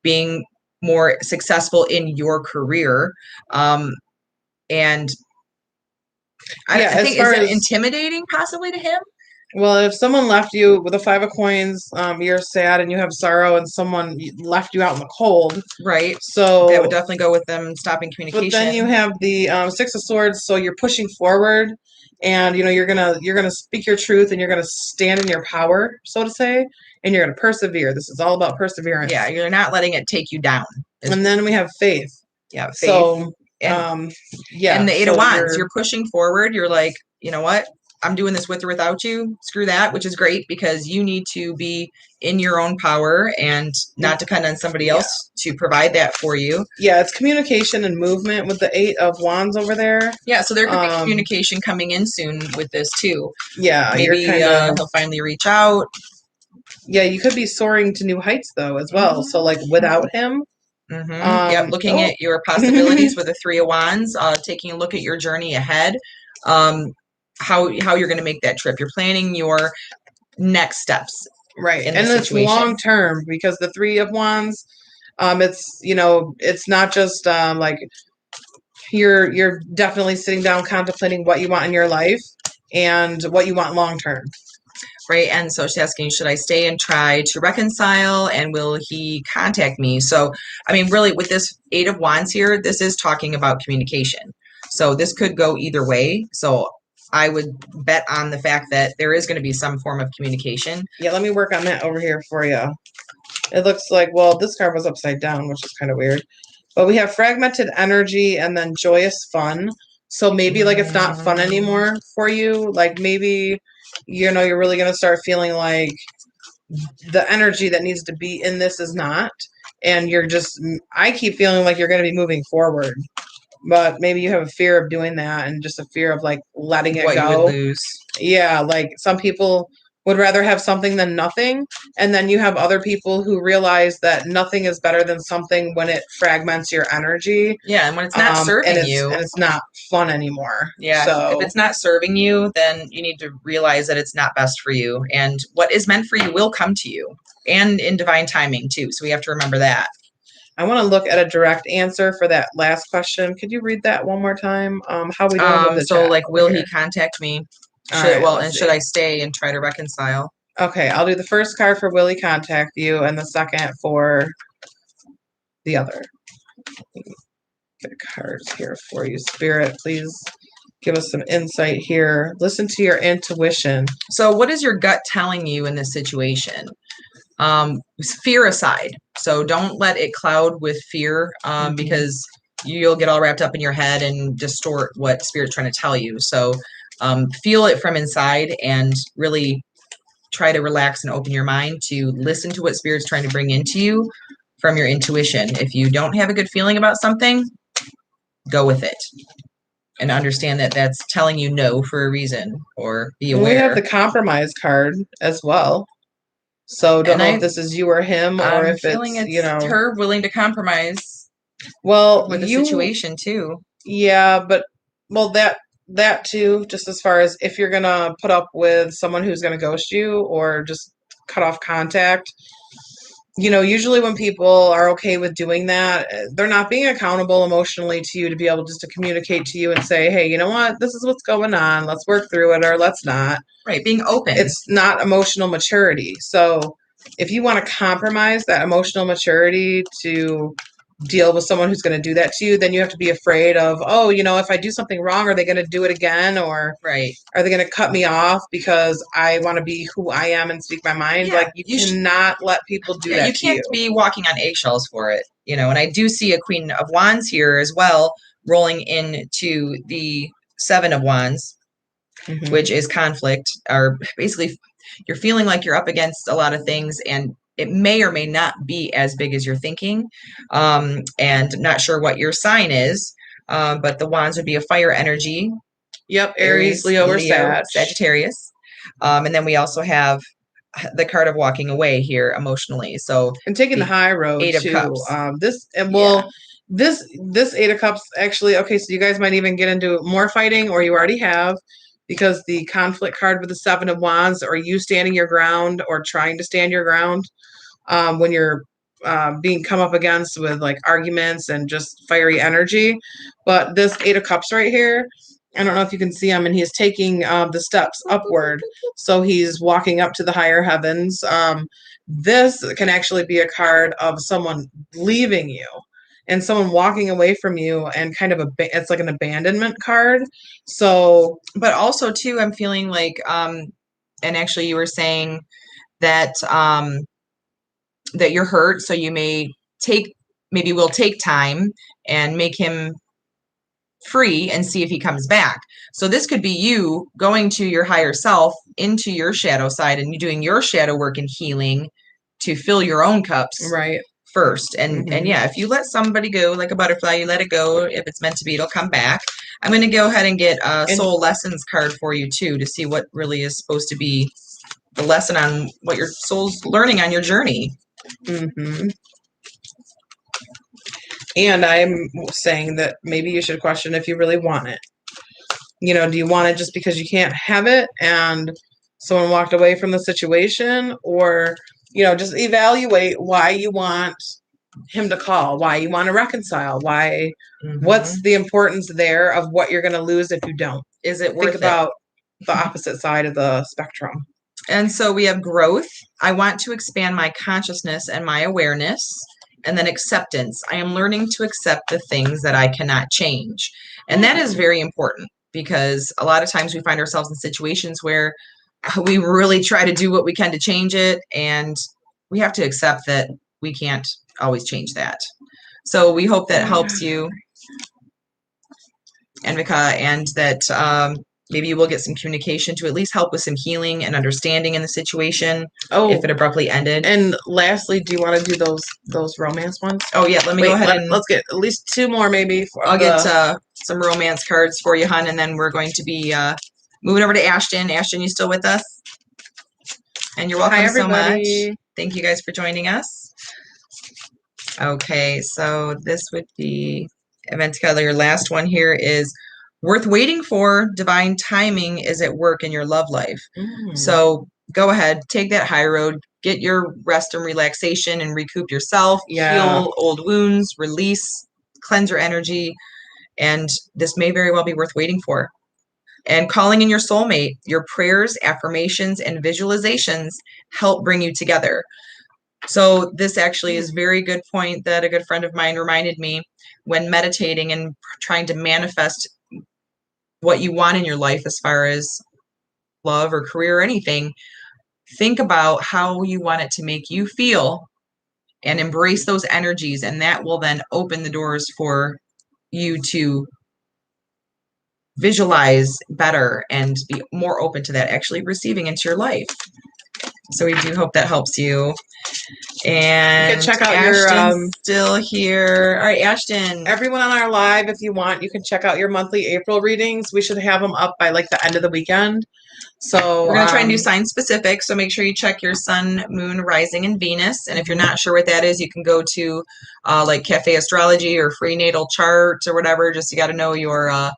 being more successful in your career. And I think, is it intimidating possibly to him? Well, if someone left you with a 5 of coins, you're sad and you have sorrow, and someone left you out in the cold. Right. So that would definitely go with them stopping communication. But then you have the 6 of swords, so you're pushing forward, and you're gonna speak your truth, and you're gonna stand in your power, so to say, and you're gonna persevere. This is all about perseverance. Yeah, you're not letting it take you down. And then we have faith. Yeah, faith. So and yeah, and the 8 of wands, you're pushing forward. You're like, you know what? I'm doing this with or without you. Screw that, which is great because you need to be in your own power and not depend on somebody else to provide that for you. Yeah, it's communication and movement with the 8 of wands over there. Yeah, so there could be communication coming in soon with this too. Yeah, maybe he'll finally reach out. Yeah, you could be soaring to new heights though as well. So like without him. Yep, looking at your possibilities with the 3 of wands, taking a look at your journey ahead. How you're going to make that trip. You're planning your next steps. Right. And it's long term because the 3 of wands, it's, it's not just like you're definitely sitting down contemplating what you want in your life and what you want long term. Right. And so she's asking, should I stay and try to reconcile, and will he contact me? So, I mean, really with this 8 of wands here, this is talking about communication. So this could go either way. So I would bet on the fact that there is going to be some form of communication. Yeah, let me work on that over here for you. It looks like, well, this card was upside down, which is kind of weird. But we have fragmented energy and then joyous fun. So maybe like it's not fun anymore for you. Like maybe, you're really going to start feeling like the energy that needs to be in this is not. And I keep feeling like you're going to be moving forward. But maybe you have a fear of doing that and just a fear of like letting it go. You would lose. Yeah, like some people would rather have something than nothing. And then you have other people who realize that nothing is better than something when it fragments your energy. Yeah, and when it's not serving you. And it's not fun anymore. Yeah, so if it's not serving you, then you need to realize that it's not best for you. And what is meant for you will come to you. And in divine timing too. So we have to remember that. I want to look at a direct answer for that last question. Could you read that one more time? How we doing with the so chat like, will he contact me? Should I stay and try to reconcile? Okay, I'll do the first card for will he contact you, and the second for the other. Get cards here for you, Spirit. Please give us some insight here. Listen to your intuition. So, what is your gut telling you in this situation? Fear aside. So don't let it cloud with fear because you'll get all wrapped up in your head and distort what Spirit's trying to tell you. So feel it from inside and really try to relax and open your mind to listen to what Spirit's trying to bring into you from your intuition. If you don't have a good feeling about something, go with it. And understand that that's telling you no for a reason, or be aware. We have the compromise card as well. So don't know if this is you or him, or if it's her willing to compromise. Well, with the situation too. Yeah, but that too, just as far as if you're gonna put up with someone who's gonna ghost you or just cut off contact, usually when people are okay with doing that, they're not being accountable emotionally to you to be able just to communicate to you and say, hey, you know what, this is what's going on. Let's work through it, or let's not. Right, being open. It's not emotional maturity. So if you want to compromise that emotional maturity to deal with someone who's going to do that to you, then you have to be afraid of, if I do something wrong, are they going to do it again? Or are they going to cut me off because I want to be who I am and speak my mind? Yeah, like you cannot let people do that to you. You can't be walking on eggshells for it, and I do see a Queen of Wands here as well, rolling into the Seven of Wands, which is conflict, or basically you're feeling like you're up against a lot of things, and it may or may not be as big as you're thinking, and not sure what your sign is, but the Wands would be a fire energy. Yep, Aries, Leo, or Sagittarius. And then we also have the card of walking away here emotionally. So and taking the high road Eight too. Of Cups. This Eight of Cups actually, okay, so you guys might even get into more fighting, or you already have, because the conflict card with the Seven of Wands, or you standing your ground or trying to stand your ground when you're being come up against with like arguments and just fiery energy. But this Eight of Cups right here, I don't know if you can see him, and he's taking the steps upward. So he's walking up to the higher heavens. This can actually be a card of someone leaving you and someone walking away from you, and kind of it's like an abandonment card. So, but also too, I'm feeling like, and actually you were saying that, that you're hurt. So you maybe we'll take time and make him free and see if he comes back. So this could be you going to your higher self, into your shadow side, and you doing your shadow work and healing to fill your own cups first. And yeah, if you let somebody go like a butterfly, you let it go. If it's meant to be, it'll come back. I'm going to go ahead and get a soul lessons card for you too, to see what really is supposed to be the lesson on what your soul's learning on your journey. And I'm saying that maybe you should question if you really want it. Do you want it just because you can't have it and someone walked away from the situation? Or, just evaluate why you want him to call, why you want to reconcile, what's the importance there of what you're going to lose if you don't? Is it worth it? Think about the opposite side of the spectrum. And so we have growth. I want to expand my consciousness and my awareness. And then acceptance. I am learning to accept the things that I cannot change. And that is very important, because a lot of times we find ourselves in situations where we really try to do what we can to change it. And we have to accept that we can't always change that. So we hope that helps you, Anvika, and that maybe you will get some communication to at least help with some healing and understanding in the situation if it abruptly ended. And lastly, do you want to do those romance ones? Oh yeah, let me go ahead and let's get at least two more maybe. I'll get some romance cards for you, hon, and then we're going to be moving over to Ashton. Ashton, you still with us? And you're welcome so much. Thank you guys for joining us. Okay, so this would be Anvika. Your last one here is worth waiting for. Divine timing is at work in your love life. So go ahead, take that high road, get your rest and relaxation and recoup yourself, heal old wounds, release, cleanse your energy. And this may very well be worth waiting for. And calling in your soulmate, your prayers, affirmations, and visualizations help bring you together. So this actually is a very good point that a good friend of mine reminded me when meditating and trying to manifest what you want in your life as far as love or career or anything. Think about how you want it to make you feel and embrace those energies, and that will then open the doors for you to visualize better and be more open to that actually receiving into your life. So we do hope that helps you. And check out Ashton's your still here. All right, Ashton. everyone on our live, if you want, you can check out your monthly April readings. We should have them up by like the end of the weekend. So We're going to try and do sign specific, so make sure you check your sun, moon, rising, and Venus. And if you're not sure what that is, you can go to like Cafe Astrology or Free Natal Chart or whatever. Just you got to know your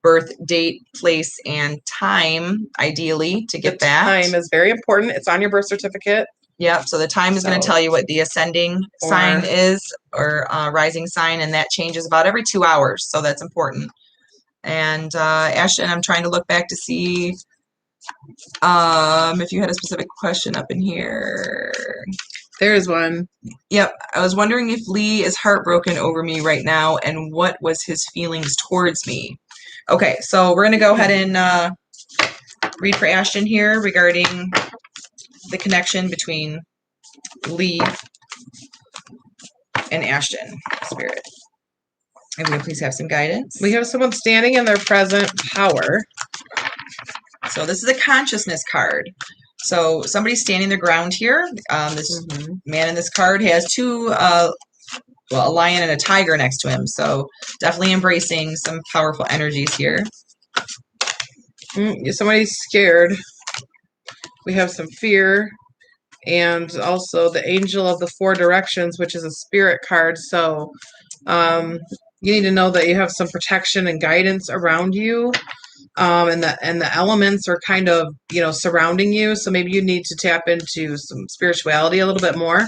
birth date, place, and time, ideally, to get that. Time is very important. It's on your birth certificate. Yep, so the time is going to tell you what the ascending sign is or rising sign, and that changes about every 2 hours, so that's important. And Ashton, I'm trying to look back to see if you had a specific question up in here. There's one. Yep, I was wondering if Lee is heartbroken over me right now, and what was his feelings towards me? Okay, so we're going to go ahead and read for Ashton here regarding the connection between Lee and Ashton, Spirit. And will you please have some guidance? We have someone standing in their present power. So this is a consciousness card. So somebody's standing their ground here. This man in this card has two, well, a lion and a tiger next to him. So definitely embracing some powerful energies here. Somebody's scared. We have some fear. And also the Angel of the Four Directions, which is a spirit card. So you need to know that you have some protection and guidance around you. And the elements are kind of, surrounding you. So maybe you need to tap into some spirituality a little bit more.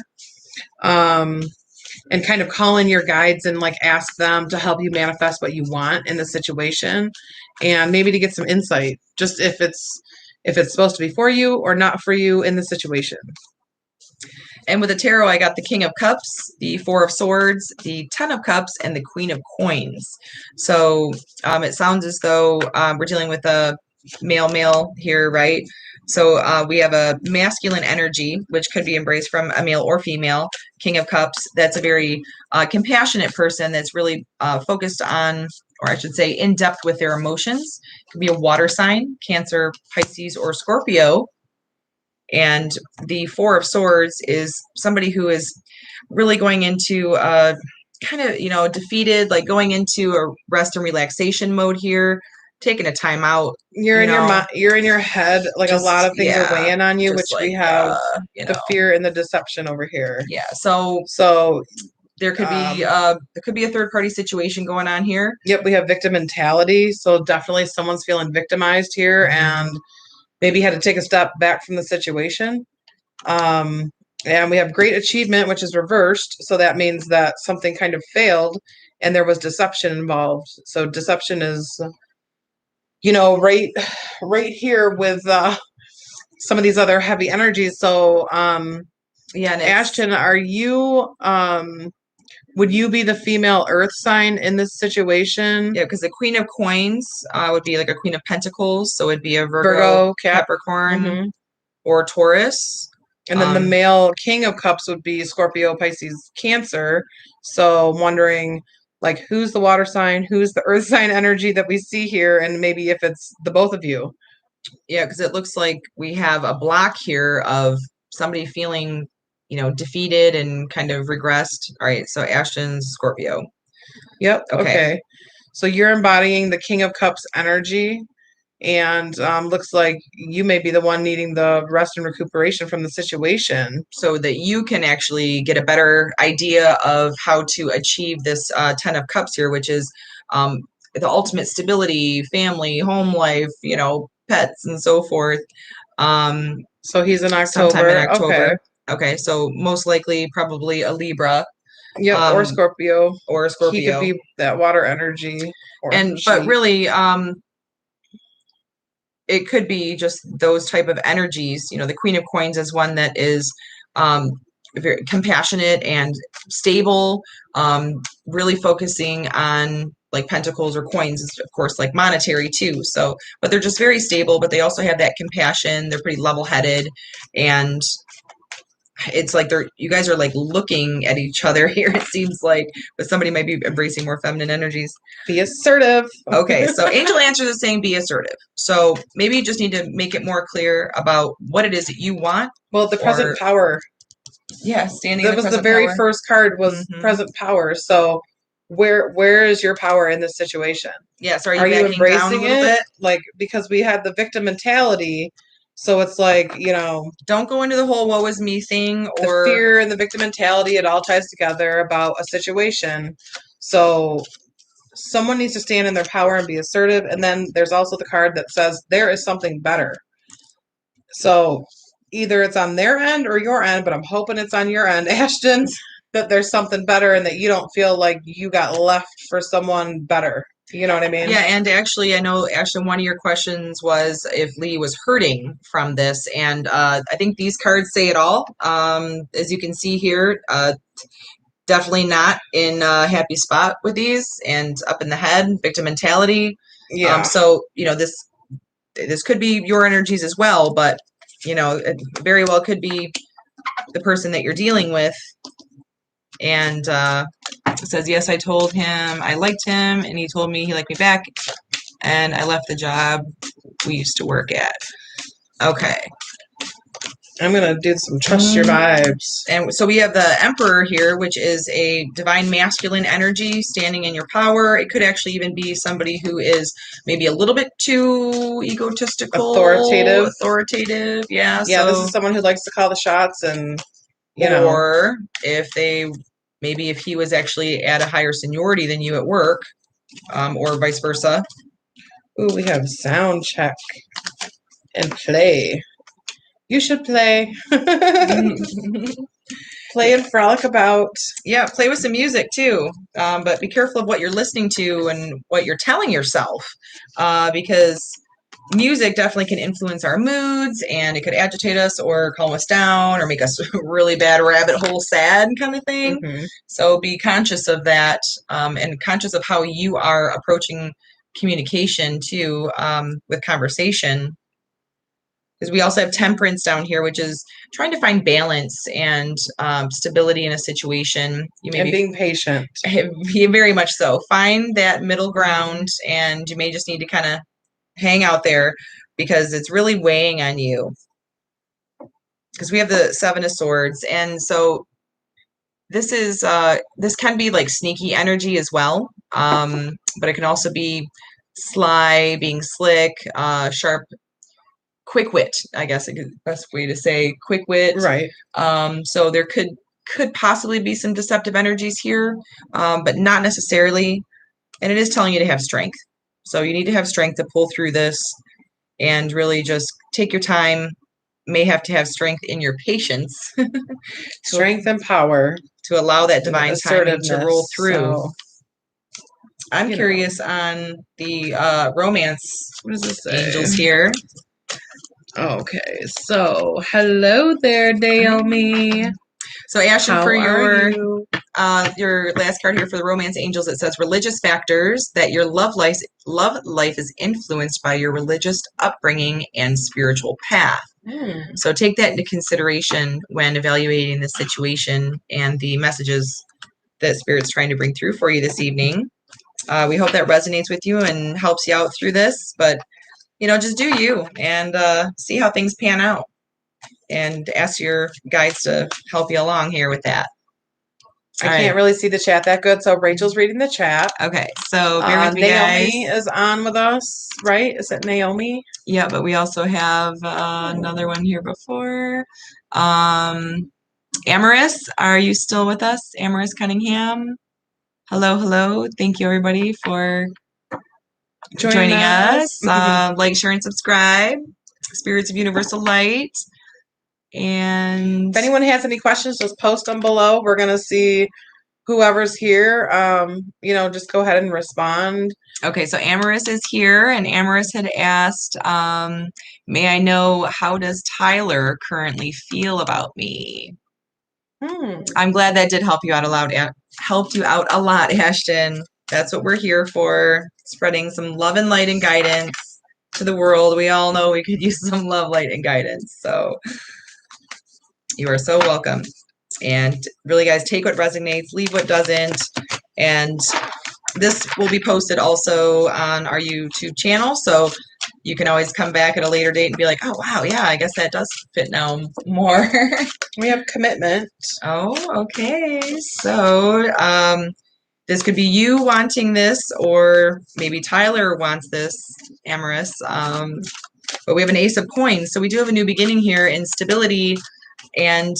And kind of call in your guides and like ask them to help you manifest what you want in the situation. And maybe to get some insight, just if it's supposed to be for you or not for you in the situation. And with the tarot, I got the King of Cups, the Four of Swords, the Ten of Cups, and the Queen of Coins. So it sounds as though we're dealing with a male here, right? So we have a masculine energy, which could be embraced from a male or female. King of Cups, that's a very compassionate person that's really focused on, or I should say, in depth with their emotions. It could be a water sign, Cancer, Pisces, or Scorpio. And the Four of Swords is somebody who is really going into kind of, defeated, like going into a rest and relaxation mode here, taking a time out. You're in your mind, you're in your head, like just, a lot of things are weighing on you, which like, we have the fear and the deception over here. Yeah. So there could be a third party situation going on here. Yep, we have victim mentality. So definitely someone's feeling victimized here and maybe had to take a step back from the situation. And we have great achievement, which is reversed. So that means that something kind of failed and there was deception involved. So deception is, right here with some of these other heavy energies. So, yeah, Ashton, are you, would you be the female earth sign in this situation? Yeah, because the Queen of Coins would be like a Queen of Pentacles. So it'd be a Virgo Capricorn, or Taurus. And then the male King of Cups would be Scorpio, Pisces, Cancer. So I'm wondering, like, who's the water sign? Who's the earth sign energy that we see here? And maybe if it's the both of you. Yeah, because it looks like we have a block here of somebody feeling defeated and kind of regressed. All right, so Ashton's Scorpio. Yep. Okay. So you're embodying the King of Cups energy, and looks like you may be the one needing the rest and recuperation from the situation, so that you can actually get a better idea of how to achieve this Ten of Cups here, which is the ultimate stability, family, home life, pets, and so forth. So he's in October. Sometime in October. Okay, so most likely probably a Libra. Yep, or Scorpio. Or a Scorpio. He could be that water energy. But really, it could be just those type of energies. The Queen of Coins is one that is very compassionate and stable, really focusing on like pentacles or coins is of course like monetary too. So, but they're just very stable, but they also have that compassion. They're pretty level-headed and it's like you guys are like looking at each other here. It seems like, but somebody might be embracing more feminine energies. Be assertive. Okay, so Angel Answers is saying be assertive. So maybe you just need to make it more clear about what it is that you want. Well, the present power. Yeah, standing. That was the very first card was present power. So where is your power in this situation? Yeah, so are you embracing it? Like, because we had the victim mentality. So it's like, don't go into the whole woe is me thing or the fear and the victim mentality. It all ties together about a situation. So someone needs to stand in their power and be assertive. And then there's also the card that says there is something better. So either it's on their end or your end, but I'm hoping it's on your end, Ashton, that there's something better and that you don't feel like you got left for someone better. You know what I mean? Yeah, and actually, I know, Ashton, one of your questions was if Lee was hurting from this, and I think these cards say it all. As you can see here, definitely not in a happy spot with these, and up in the head, victim mentality. Yeah. So, this could be your energies as well, but, it very well could be the person that you're dealing with. And it says, yes, I told him I liked him, and he told me he liked me back, and I left the job we used to work at. Okay. I'm going to do some trust your vibes. And so we have the Emperor here, which is a divine masculine energy standing in your power. It could actually even be somebody who is maybe a little bit too egotistical. Authoritative, yeah. Yeah, so, this is someone who likes to call the shots and, or if he was actually at a higher seniority than you at work, or vice versa. Ooh, we have sound check and play. You should play. Play and frolic about. Yeah, play with some music too. But be careful of what you're listening to and what you're telling yourself, because music definitely can influence our moods, and it could agitate us or calm us down or make us really bad rabbit hole sad kind of thing. Mm-hmm. So be conscious of that, and conscious of how you are approaching communication too, with conversation. Because we also have temperance down here, which is trying to find balance and stability in a situation. Being patient. Very much so. Find that middle ground, and you may just need to kind of hang out there because it's really weighing on you. Because we have the Seven of Swords, and so this can be like sneaky energy as well, but it can also be sly, being slick, sharp. Quick wit, I guess is the best way to say quick wit. Right. So there could possibly be some deceptive energies here, but not necessarily. And it is telling you to have strength. So you need to have strength to pull through this and really just take your time. May have to have strength in your patience. Strength and power. To allow that divine timing to roll through. So, I'm curious on the romance. What does this say? Angels here. Okay, so hello there, Naomi. So Ashton, for your last card here for the Romance Angels, it says religious factors, that your love life is influenced by your religious upbringing and spiritual path. So take that into consideration when evaluating the situation and the messages that Spirit's trying to bring through for you this evening. We hope that resonates with you and helps you out through this, but just do you and see how things pan out, and ask your guides to help you along here with that. I can't really see the chat that good, so Rachel's reading the chat. Okay, so bear with me, Naomi guys. Is on with us, right? Is it Naomi? Yeah, but we also have another one here before. Amaris, are you still with us? Amaris Cunningham. Hello. Thank you, everybody, for joining us. Like, share, and subscribe. Spirits of Universal Light. And if anyone has any questions, just post them below. We're going to see whoever's here. Just go ahead and respond. Okay, so Amaris is here, and Amaris had asked, may I know, how does Tyler currently feel about me? I'm glad that did help you out a lot. Helped you out a lot, Ashton. That's what we're here for, spreading some love and light and guidance to the world. We all know we could use some love, light, and guidance. So You are so welcome. And really, guys, take what resonates, leave what doesn't. And this will be posted also on our YouTube channel. So you can always come back at a later date and be like, oh, wow, yeah, I guess that does fit now more. We have commitment. Oh, okay. So this could be you wanting this, or maybe Tyler wants this, Amorous. But we have an Ace of Coins. So we do have a new beginning here in stability and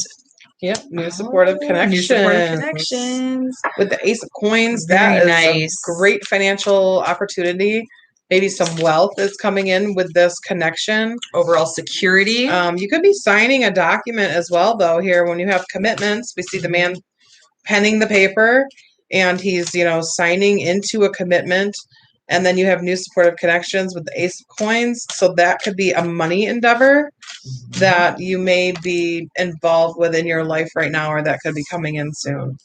Yep, new supportive connections. New supportive connections. With the Ace of Coins, Very that is nice. a great financial opportunity. Maybe some wealth is coming in with this connection. Overall security. You could be signing a document as well, though, here when you have commitments. We see the man penning the paper, and he's, signing into a commitment. And then you have new supportive connections with the Ace of Coins. So that could be a money endeavor that you may be involved with in your life right now, or that could be coming in soon.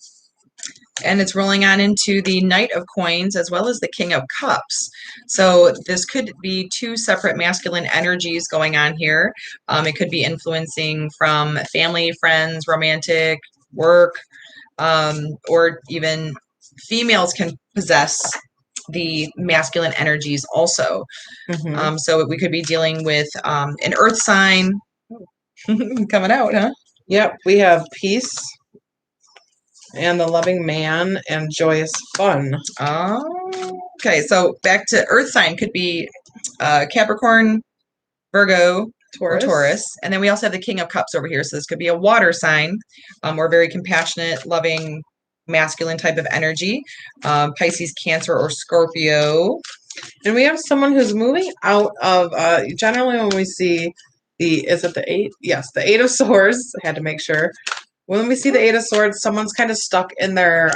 And it's rolling on into the Knight of Coins as well as the King of Cups. So this could be two separate masculine energies going on here. It could be influencing from family, friends, romantic, work, or even females can possess the masculine energies also. So we could be dealing with an earth sign coming out, huh? Yep, we have peace and the loving man and joyous fun. Okay, so back to earth sign could be Capricorn, Virgo, or Taurus. And then we also have the King of Cups over here. So this could be a water sign, or very compassionate, loving, masculine type of energy. Pisces, Cancer, or Scorpio. And we have someone who's moving out of, generally when we see is it the 8? Yes, the 8 of Swords. I had to make sure. When we see the 8 of Swords, someone's kind of stuck in their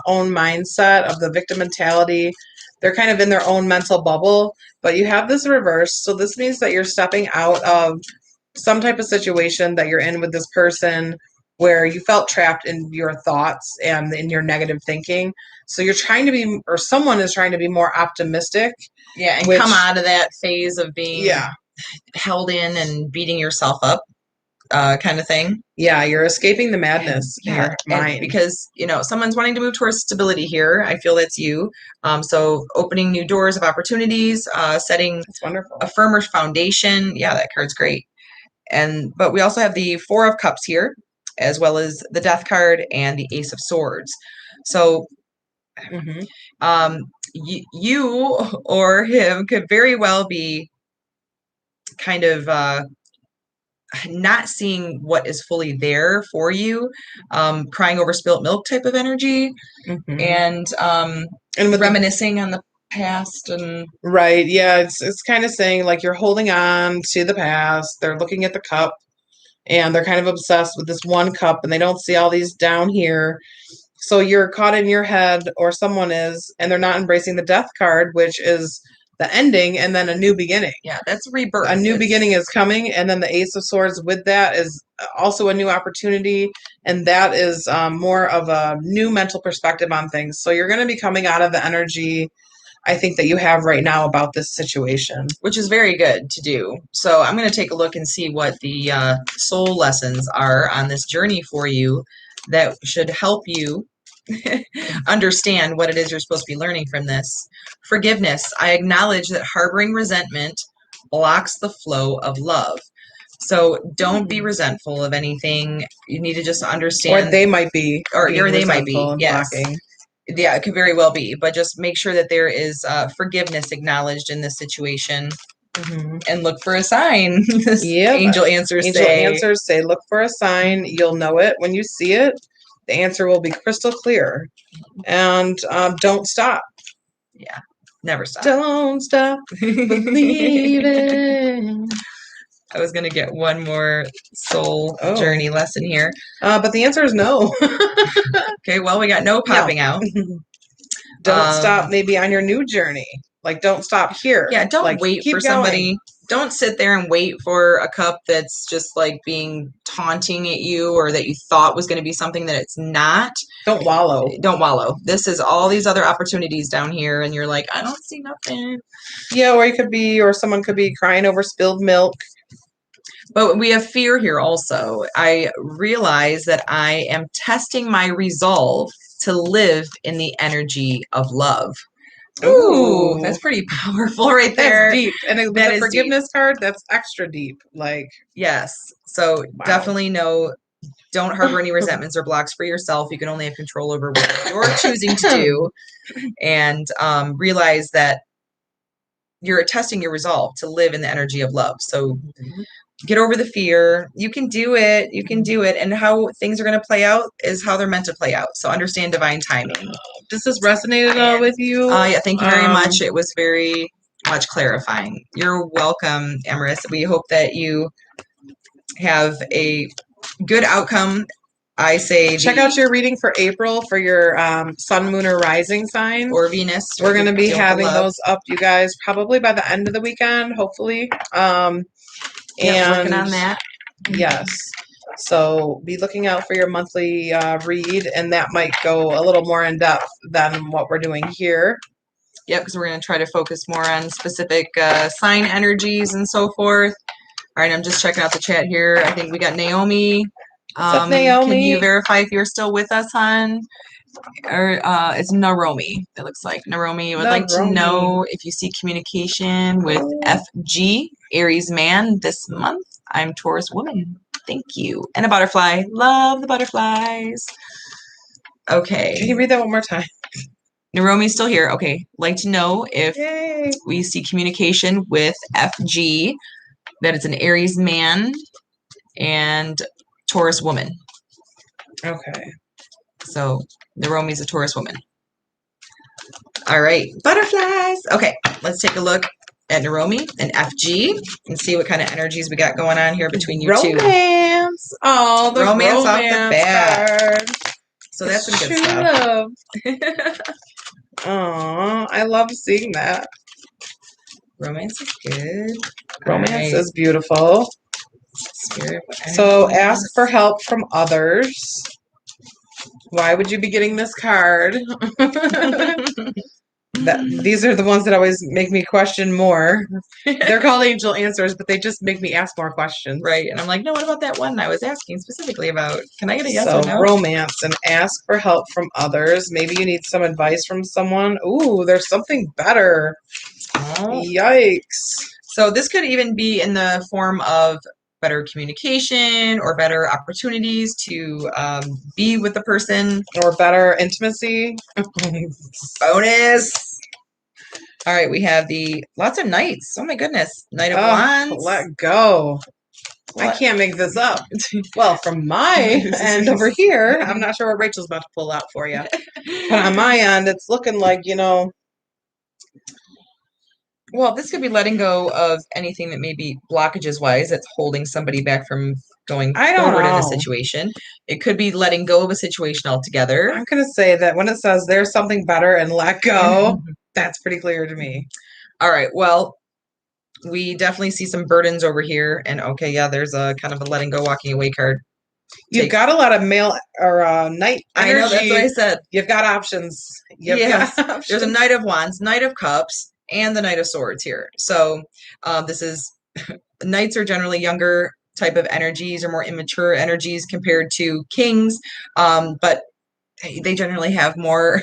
own mindset of the victim mentality. They're kind of in their own mental bubble, but you have this reverse. So this means that you're stepping out of some type of situation that you're in with this person where you felt trapped in your thoughts and in your negative thinking. So you're trying to be, or someone is trying to be more optimistic. Yeah, and come out of that phase of being held in and beating yourself up. Kind of thing. Yeah, you're escaping the madness in your mind. Because, someone's wanting to move towards stability here. I feel that's you. So opening new doors of opportunities, setting That's wonderful. A firmer foundation. Yeah, that card's great. But we also have the 4 of Cups here, as well as the Death card and the Ace of Swords. So you or him could very well be kind of not seeing what is fully there for you, crying over spilt milk type of energy, and with reminiscing on the past. And right, yeah, it's kind of saying like you're holding on to the past. They're looking at the cup, and they're kind of obsessed with this one cup, and they don't see all these down here. So you're caught in your head, or someone is, and they're not embracing the Death card, which is the ending and then a new beginning. Yeah, that's rebirth. A new beginning is coming, and then the Ace of Swords with that is also a new opportunity, and that is more of a new mental perspective on things. So you're going to be coming out of the energy, I think, that you have right now about this situation. Which is very good to do. So I'm going to take a look and see what the soul lessons are on this journey for you that should help you understand what it is you're supposed to be learning from this. Forgiveness. I acknowledge that harboring resentment blocks the flow of love. So don't be resentful of anything. You need to just understand. Or they might be. Or they might be. Yes. Blocking. Yeah, it could very well be. But just make sure that there is forgiveness acknowledged in this situation. And look for a sign. Angel answers say, look for a sign. You'll know it when you see it. The answer will be crystal clear. And don't stop. Yeah, never stop. Don't stop believing. I was going to get one more soul journey lesson here. But the answer is no. Okay, well, we got no popping out. Don't stop maybe on your new journey. Like, don't stop here. Yeah, don't wait for somebody. Don't sit there and wait for a cup that's just like being taunting at you, or that you thought was going to be something that it's not. Don't wallow. Don't wallow. This is all these other opportunities down here, and you're like, I don't see nothing. Yeah, or someone could be crying over spilled milk. But we have fear here also. I realize that I am testing my resolve to live in the energy of love. Ooh, that's pretty powerful right there. That's deep. And with That the is forgiveness card, that's extra deep. Like, yes. So wow. definitely don't harbor any resentments or blocks for yourself. You can only have control over what you're choosing to do, and realize that you're testing your resolve to live in the energy of love. So get over the fear. You can do it. You can do it. And how things are going to play out is how they're meant to play out. So understand divine timing. Does this resonate at all with you? Yeah, thank you very much. It was very much clarifying. You're welcome, Amaris. We hope that you have a good outcome. I say check out your reading for April for your sun, moon, or rising sign. Or Venus. We're going to be having those up, you guys, probably by the end of the weekend, hopefully. And working on that. Yes. So be looking out for your monthly read, and that might go a little more in depth than what we're doing here. Yep, because we're going to try to focus more on specific sign energies and so forth. All right, I'm just checking out the chat here. I think we got Naomi. What's up, Naomi? Can you verify if you're still with us, hon? Or it's Naromi, it looks like. Naromi would like to know if you see communication with FG, Aries man, this month. I'm Taurus woman. Thank you. And a butterfly. Love the butterflies. Okay. Can you read that one more time? Naromi's still here. Okay. Like to know if we see communication with FG, that it's an Aries man and Taurus woman. Okay. So Naromi's a Taurus woman. All right. Butterflies. Okay. Let's take a look at Naromi and FG and see what kind of energies we got going on here between you two. Romance. Oh, the romance off the bat. card. So that's some good stuff. Oh, I love seeing that. Romance is good. Romance is beautiful. Spirit. So ask for help from others. Why would you be getting this card? These are the ones that always make me question more. They're called angel answers, but they just make me ask more questions. Right. And I'm like, no, what about that one I was asking specifically about? Can I get a yes or no? Romance and ask for help from others. Maybe you need some advice from someone. Ooh, there's something better. Oh. Yikes. So this could even be in the form of better communication or better opportunities to be with the person. Or better intimacy. Bonus. All right, we have lots of knights. Oh my goodness. Knight of Wands. Let go. I can't make this up. Well, from my end over here, I'm not sure what Rachel's about to pull out for you. But on my end, it's looking like, well, this could be letting go of anything that may be blockages-wise that's holding somebody back from going forward in a situation. It could be letting go of a situation altogether. I'm going to say that when it says there's something better and let go, that's pretty clear to me. All right. Well, we definitely see some burdens over here. And okay, yeah, there's a kind of a letting go, walking away card. You've got a lot of male or night energy. I know, that's what I said. You've got options. Yes. There's a Knight of Wands, Knight of Cups, and the Knight of Swords here. So this is, Knights are generally younger type of energies or more immature energies compared to Kings, but they generally have more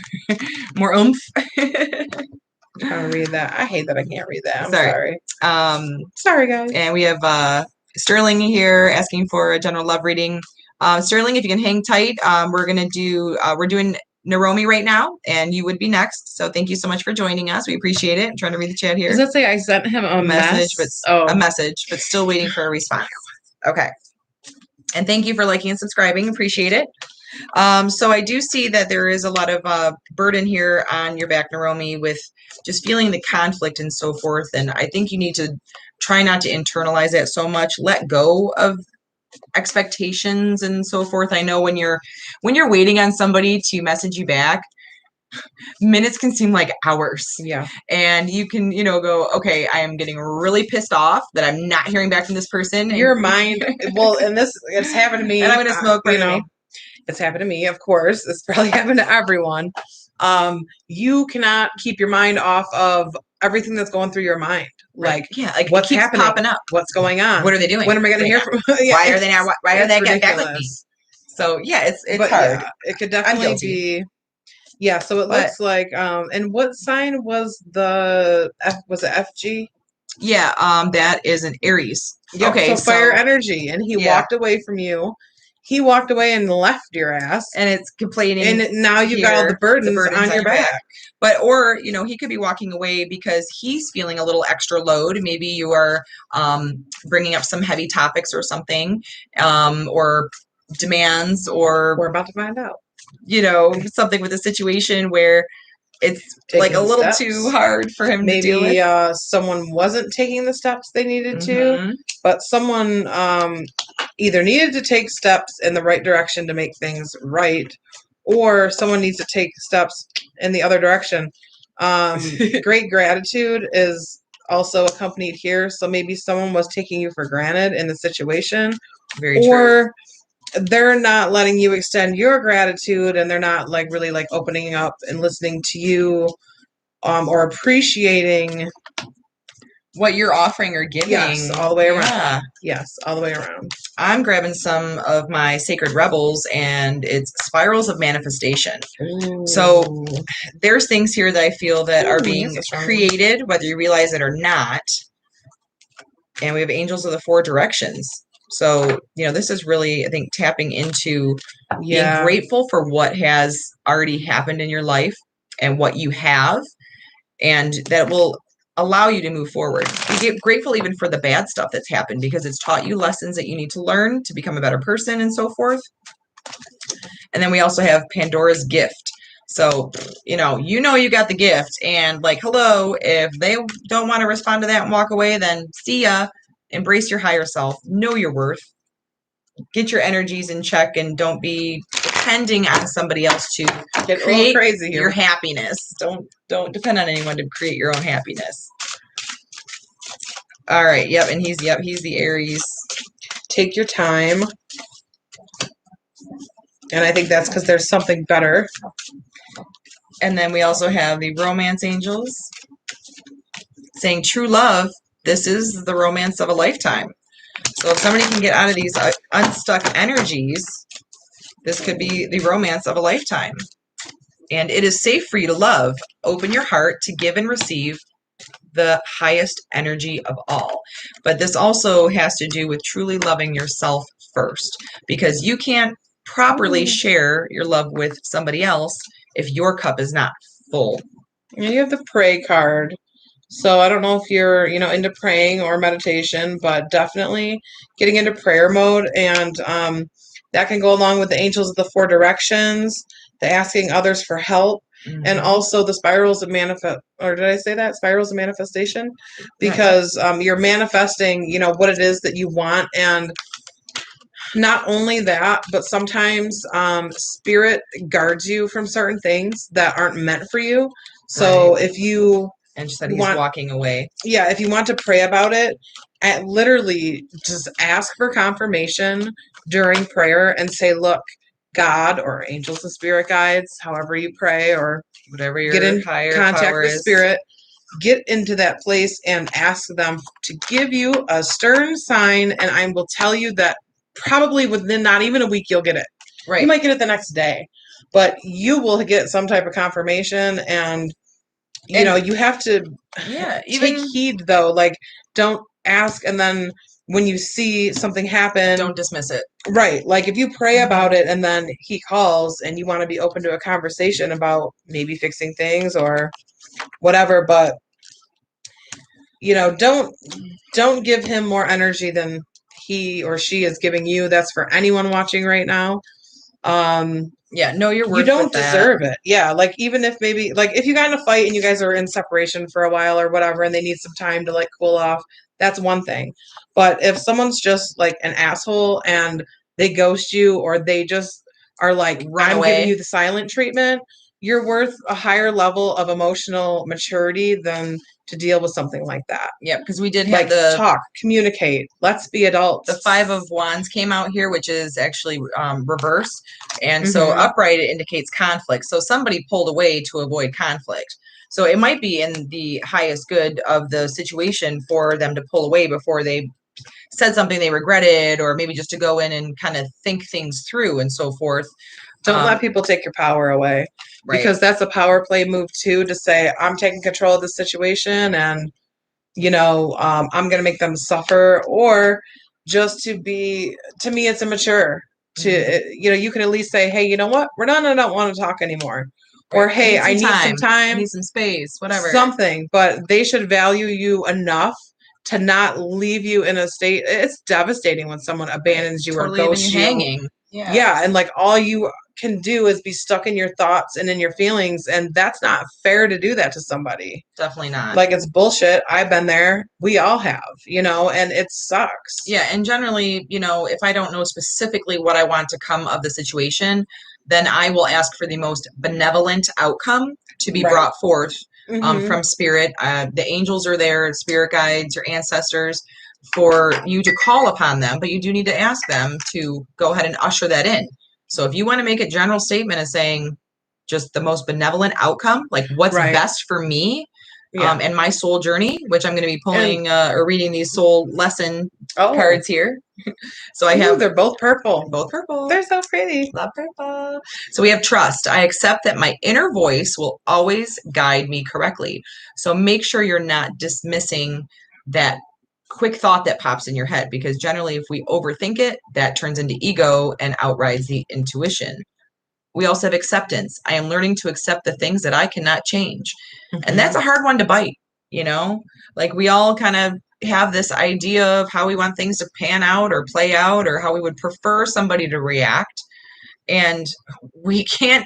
oomph. I'm trying to read that. I hate that I can't read that. I'm sorry. Sorry, guys. And we have Sterling here asking for a general love reading. Sterling, if you can hang tight, we're doing Naromi right now, and you would be next. So thank you so much for joining us. We appreciate it. I'm trying to read the chat here. Does that say I sent him a message? A message, but still waiting for a response. Okay. And thank you for liking and subscribing. Appreciate it. So I do see that there is a lot of burden here on your back, Naromi, with just feeling the conflict and so forth. And I think you need to try not to internalize that so much. Let go of expectations and so forth. I know when you're waiting on somebody to message you back, minutes can seem like hours. Yeah. And you can, go, okay, I am getting really pissed off that I'm not hearing back from this person. Your mind, well, and it's happened to me. And I'm going to smoke, It's happened to me, of course. It's probably happened to everyone. you cannot keep your mind off of everything that's going through your mind. Right. Like what's it keeps happening, popping up. what's going on, What are they doing? when am I going to hear from? Yeah, why are they not? Why are they getting back with me? ridiculous. So yeah, it's But hard. yeah, it could definitely be. Yeah, so it looks like and what sign was the was it FG? Yeah, that is an Aries. Yep, Okay, so fire energy, and he walked away from you. He walked away and left your ass, and it's complaining. And now you've got all the burdens on your back. But, or, you know, he could be walking away because he's feeling a little extra load. Maybe you are bringing up some heavy topics or something, or demands, or we're about to find out. You know, something with a situation where it's taking like a little steps. Too hard for him Maybe to deal with. Someone wasn't taking the steps they needed to, but someone either needed to take steps in the right direction to make things right, or someone needs to take steps in the other direction. Great gratitude is also accompanied here, so maybe someone was taking you for granted in the situation. Very true. Or they're not letting you extend your gratitude, and they're not like really like opening up and listening to you, or appreciating what you're offering or giving. Yes, all the way around. Yeah. Yes, all the way around. I'm grabbing some of my Sacred Rebels, and it's Spirals of Manifestation. Ooh. So there's things here that I feel that are being created, whether you realize it or not. And we have Angels of the Four Directions. So, you know, this is really, I think, tapping into being grateful for what has already happened in your life and what you have, and that will allow you to move forward. You get grateful even for the bad stuff that's happened because it's taught you lessons that you need to learn to become a better person and so forth. And then we also have Pandora's Gift. So, you know you got the gift, and like, hello, if they don't want to respond to that and walk away, then see ya. Embrace your higher self. Know your worth. Get your energies in check, and don't be depending on somebody else to create crazy your happiness. Don't depend on anyone to create your own happiness. All right. Yep. And he's the Aries. Take your time. And I think that's because there's something better. And then we also have the Romance Angels saying true love. This is the romance of a lifetime. So if somebody can get out of these unstuck energies, this could be the romance of a lifetime. And it is safe for you to love. Open your heart to give and receive the highest energy of all. But this also has to do with truly loving yourself first, because you can't properly share your love with somebody else if your cup is not full. And you have the pray card. So I don't know if you're, into praying or meditation, but definitely getting into prayer mode. And that can go along with the Angels of the Four Directions, the asking others for help, and also the spirals of spirals of manifestation, because you're manifesting, what it is that you want. And not only that, but sometimes spirit guards you from certain things that aren't meant for you. So if you... And just that he's walking away. Yeah, if you want to pray about it, literally just ask for confirmation during prayer and say, look, God or angels and spirit guides, however you pray, or whatever your get in higher contact power with is. spirit, get into that place and ask them to give you a stern sign, and I will tell you that probably within not even a week you'll get it. Right. You might get it the next day, but you will get some type of confirmation. And you have to take heed, though. Like, don't ask and then when you see something happen, don't dismiss it. Right. Like, if you pray about it and then he calls and you want to be open to a conversation about maybe fixing things or whatever, but don't give him more energy than he or she is giving you. That's for anyone watching right now. Know your worth. You don't deserve it. Yeah, like, even if maybe, like, if you got in a fight and you guys are in separation for a while or whatever, and they need some time to, like, cool off, that's one thing. But if someone's just, like, an asshole and they ghost you, or they just are like, I'm giving you the silent treatment, you're worth a higher level of emotional maturity than to deal with something like that. Yeah, because we did have Like, talk, communicate, let's be adults. the Five of Wands came out here, which is actually reversed. And so Mhm. upright, it indicates conflict. So somebody pulled away to avoid conflict. So it might be in the highest good of the situation for them to pull away before they said something they regretted, or maybe just to go in and kind of think things through and so forth. Don't let people take your power away, Right. because that's a power play move too, to say, I'm taking control of the situation and, you know, I'm going to make them suffer, or just to be, to me, it's immature to, you know, you can at least say, hey, you know what? I don't want to talk anymore. Or, Right. hey, I need some I time, need some space, whatever. something, but they should value you enough to not leave you in a state. It's devastating when someone abandons you Totally or ghosts you. hanging. Yeah, and like all you can do is be stuck in your thoughts and in your feelings, and that's not fair to do that to somebody. Definitely not. Like, it's bullshit. I've been there. We all have, you know, and it sucks. Yeah, and generally, you know, if I don't know specifically what I want to come of the situation, then I will ask for the most benevolent outcome to be Right. brought forth Mhm. from spirit. The angels are there, spirit guides, your ancestors, for you to call upon them, but you do need to ask them to go ahead and usher that in. So if you want to make a general statement of saying just the most benevolent outcome, like what's Right. best for me, Yeah. and my soul journey, which I'm going to be pulling or reading these soul lesson cards here. So I have, they're both purple. both purple. They're so pretty. Love purple. So we have trust. I accept that my inner voice will always guide me correctly. So make sure you're not dismissing that quick thought that pops in your head, because generally if we overthink it, that turns into ego and outrides the intuition. We also have acceptance. I am learning to accept the things that I cannot change. And that's a hard one to bite, you know? Like, we all kind of have this idea of how we want things to pan out or play out, or how we would prefer somebody to react. And we can't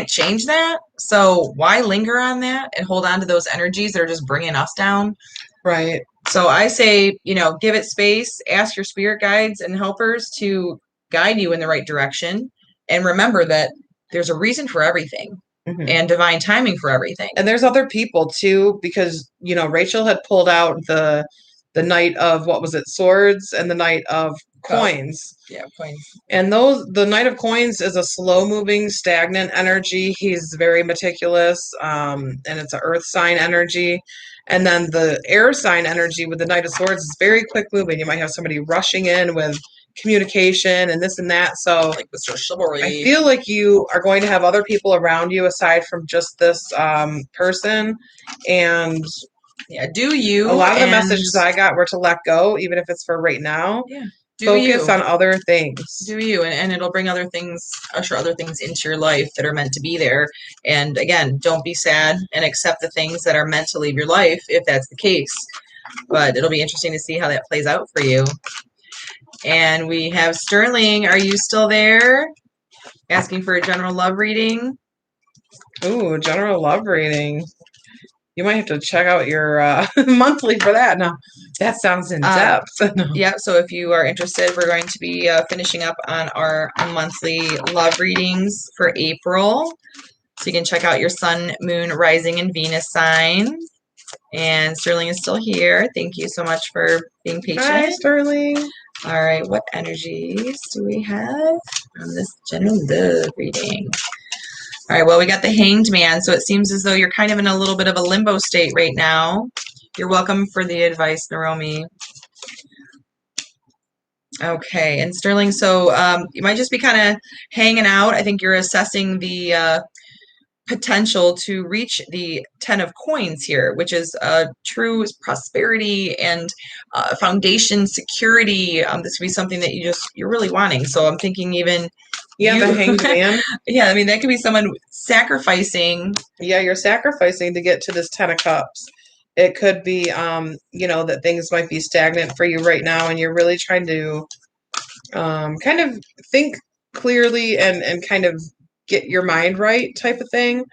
change that. So why linger on that and hold on to those energies that are just bringing us down? Right. So I say, you know, give it space, ask your spirit guides and helpers to guide you in the right direction. And remember that there's a reason for everything, and divine timing for everything. And there's other people too, because, you know, Rachel had pulled out the Knight of, what was it, Swords, and the Knight of Coins. Yeah, coins. And the Knight of Coins is a slow moving, stagnant energy. He's very meticulous, and it's an earth sign energy. And then the air sign energy with the Knight of Swords is very quick moving. You might have somebody rushing in with communication and this and that. So Like with chivalry. I feel like you are going to have other people around you aside from just this person. And yeah, do you? A lot of the messages I got were to let go, even if it's for right now. Yeah. Focus on other things. Do you, and it'll bring other things, usher other things into your life that are meant to be there. And again, don't be sad, and accept the things that are meant to leave your life if that's the case. But it'll be interesting to see how that plays out for you. And we have Sterling. Are you still there? Asking for a general love reading. Ooh, general love reading. You might have to check out your monthly for that. No, that sounds in depth. Yeah, so if you are interested, we're going to be finishing up on our monthly love readings for April. So you can check out your sun, moon, rising, and Venus sign. And Sterling is still here. Thank you so much for being patient. Hi, Sterling. All right, what energies do we have on this general love reading? All right, well, we got the Hanged Man, so it seems as though you're kind of in a little bit of a limbo state right now. You're welcome for the advice, Naromi. Okay, and Sterling, so you might just be kind of hanging out. I think you're assessing the potential to reach the 10 of coins here, which is true prosperity and foundation security. This would be something that you're really wanting. So I'm thinking even the Hanged Man. Yeah, I mean, that could be someone sacrificing. Yeah, you're sacrificing to get to this 10 of Cups. It could be, you know, that things might be stagnant for you right now, and you're really trying to kind of think clearly and kind of get your mind right type of thing,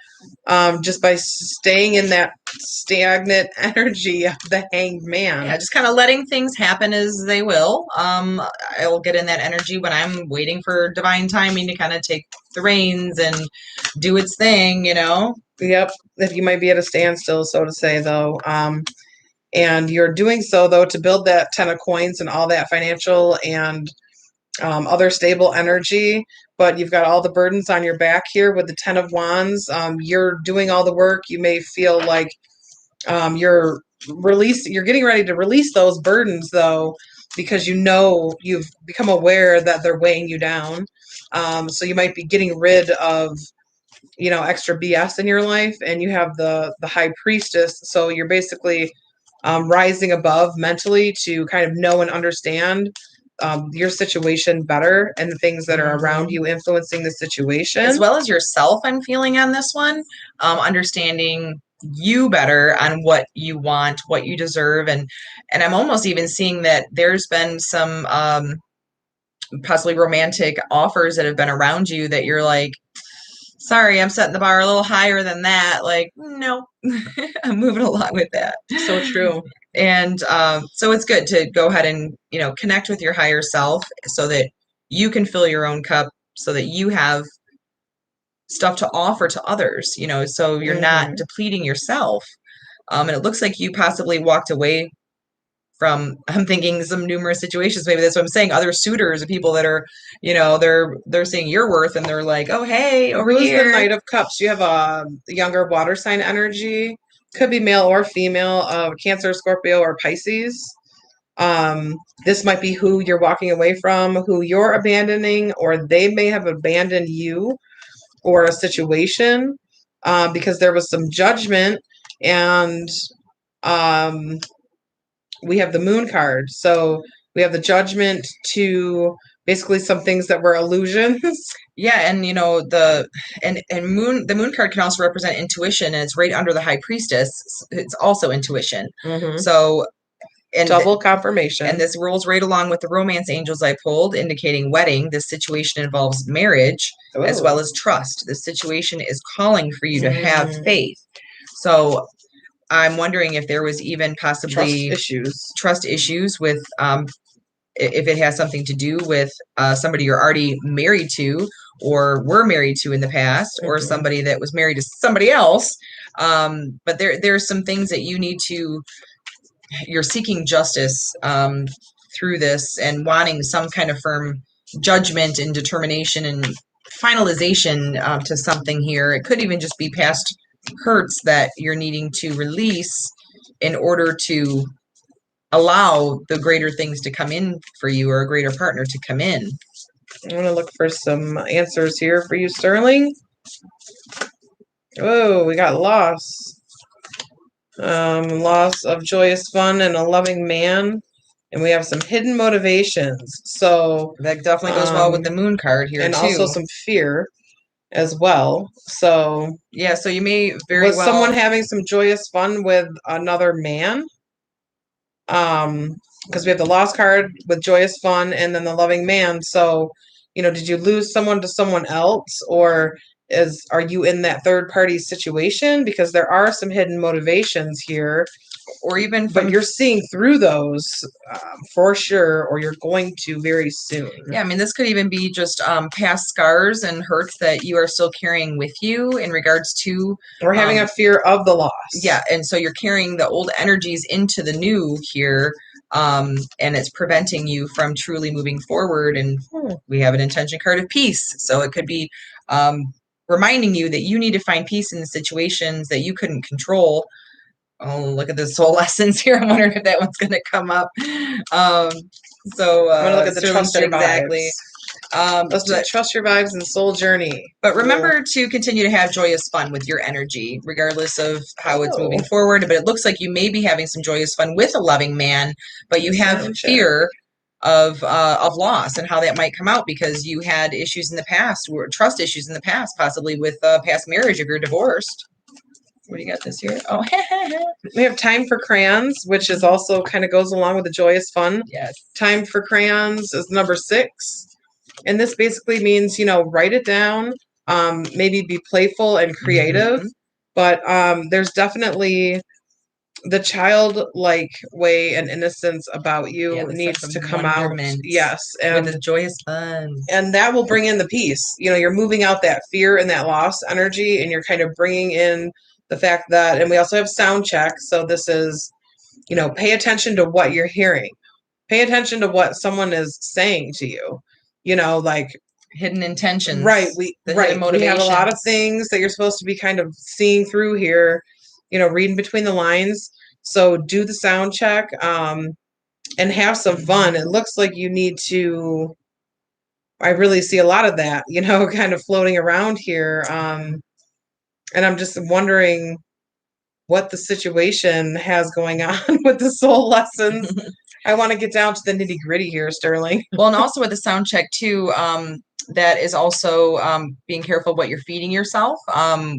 just by staying in that stagnant energy of the hanged man. Yeah, just kind of letting things happen as they will. I'll get in that energy when I'm waiting for divine timing to kind of take the reins and do its thing, Yep. If you might be at a standstill, so to say, though. And you're doing so, though, to build that 10 of coins and all that financial and other stable energy. But you've got all the burdens on your back here with the 10 of wands. You're doing all the work. You may feel like you're getting ready to release those burdens, though, because you've become aware that they're weighing you down. So you might be getting rid of extra BS in your life, and you have the high priestess. So you're basically rising above mentally to kind of know and understand your situation better and the things that are around you influencing the situation. As well as yourself, I'm feeling on this one, understanding you better on what you want, what you deserve. And I'm almost even seeing that there's been some possibly romantic offers that have been around you that you're like, sorry, I'm setting the bar a little higher than that. Like, no, I'm moving along with that. So true. And so it's good to go ahead and, connect with your higher self so that you can fill your own cup, so that you have stuff to offer to others, so you're not depleting yourself. And it looks like you possibly walked away from, I'm thinking, some numerous situations. Maybe that's what I'm saying. Other suitors, people that are, they're seeing your worth and they're like, oh, hey, over Who's here. the Knight of Cups? You have a younger water sign energy. Could be male or female, Cancer, Scorpio, or Pisces. This might be who you're walking away from, who you're abandoning, or they may have abandoned you or a situation, because there was some judgment. And we have the Moon card. So we have the judgment to basically some things that were illusions. Yeah, and the moon card can also represent intuition, and it's right under the high priestess. It's also intuition. So double confirmation. And this rolls right along with the romance angels I pulled, indicating wedding. This situation involves marriage as well as trust. This situation is calling for you to have faith. So I'm wondering if there was even possibly trust issues with if it has something to do with somebody you're already married to or were married to in the past, or somebody that was married to somebody else. But there's some things that you're seeking justice through this and wanting some kind of firm judgment and determination and finalization to something here. It could even just be past hurts that you're needing to release in order to allow the greater things to come in for you, or a greater partner to come in. I'm going to look for some answers here for you, Sterling. Oh, we got loss. Loss of joyous fun and a loving man. And we have some hidden motivations. So that definitely goes well with the Moon card here, and too. also some fear as well. So yeah, so you may was someone having some joyous fun with another man? Because we have the lost card with joyous fun and then the loving man. So, did you lose someone to someone else, or are you in that third party situation? Because there are some hidden motivations here. Or even but you're seeing through those for sure, or you're going to very soon. Yeah, I mean, this could even be just past scars and hurts that you are still carrying with you in regards to... Or having a fear of the loss. Yeah, and so you're carrying the old energies into the new here, and it's preventing you from truly moving forward. And we have an intention card of peace. So it could be reminding you that you need to find peace in the situations that you couldn't control. Oh, look at the soul lessons here. I'm wondering if that one's going to come up. I'm going to look at the trust your exactly. Let's trust your vibes and soul journey. But remember to continue to have joyous fun with your energy, regardless of how it's moving forward. But it looks like you may be having some joyous fun with a loving man, but you have fear of loss and how that might come out because you had issues in the past, or trust issues in the past, possibly with past marriage if you're divorced. What do you got this year? Oh, we have time for crayons, which is also kind of goes along with the joyous fun. Yes. Time for crayons is number 6. And this basically means, write it down, maybe be playful and creative. But there's definitely the childlike way and innocence about you needs to come out. Yes. With a joyous fun. And that will bring in the peace. You're moving out that fear and that loss energy, and you're kind of bringing in the fact that, and we also have sound check. So this is, pay attention to what you're hearing. Pay attention to what someone is saying to you, like hidden intentions. Right. We have a lot of things that you're supposed to be kind of seeing through here, reading between the lines. So do the sound check and have some fun. It looks like you need to, I really see a lot of that, kind of floating around here. And I'm just wondering what the situation has going on with the soul lessons. I want to get down to the nitty gritty here, Sterling. Well, and also with the sound check too, that is also being careful what you're feeding yourself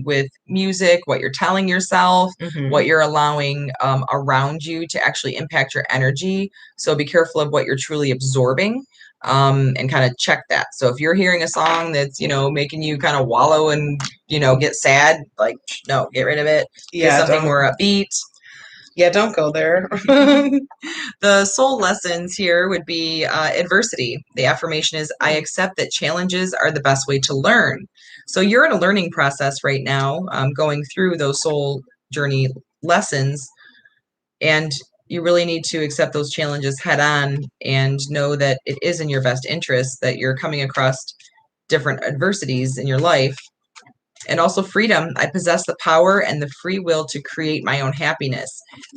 with music, what you're telling yourself, what you're allowing around you to actually impact your energy. So be careful of what you're truly absorbing and kind of check that. So if you're hearing a song that's, making you kind of wallow and, get sad, like, no, get rid of it. Yeah. Something more upbeat. Yeah, don't go there. The soul lessons here would be adversity. The affirmation is, I accept that challenges are the best way to learn. So you're in a learning process right now, going through those soul journey lessons, and you really need to accept those challenges head on and know that it is in your best interest that you're coming across different adversities in your life. And also freedom. I possess the power and the free will to create my own happiness.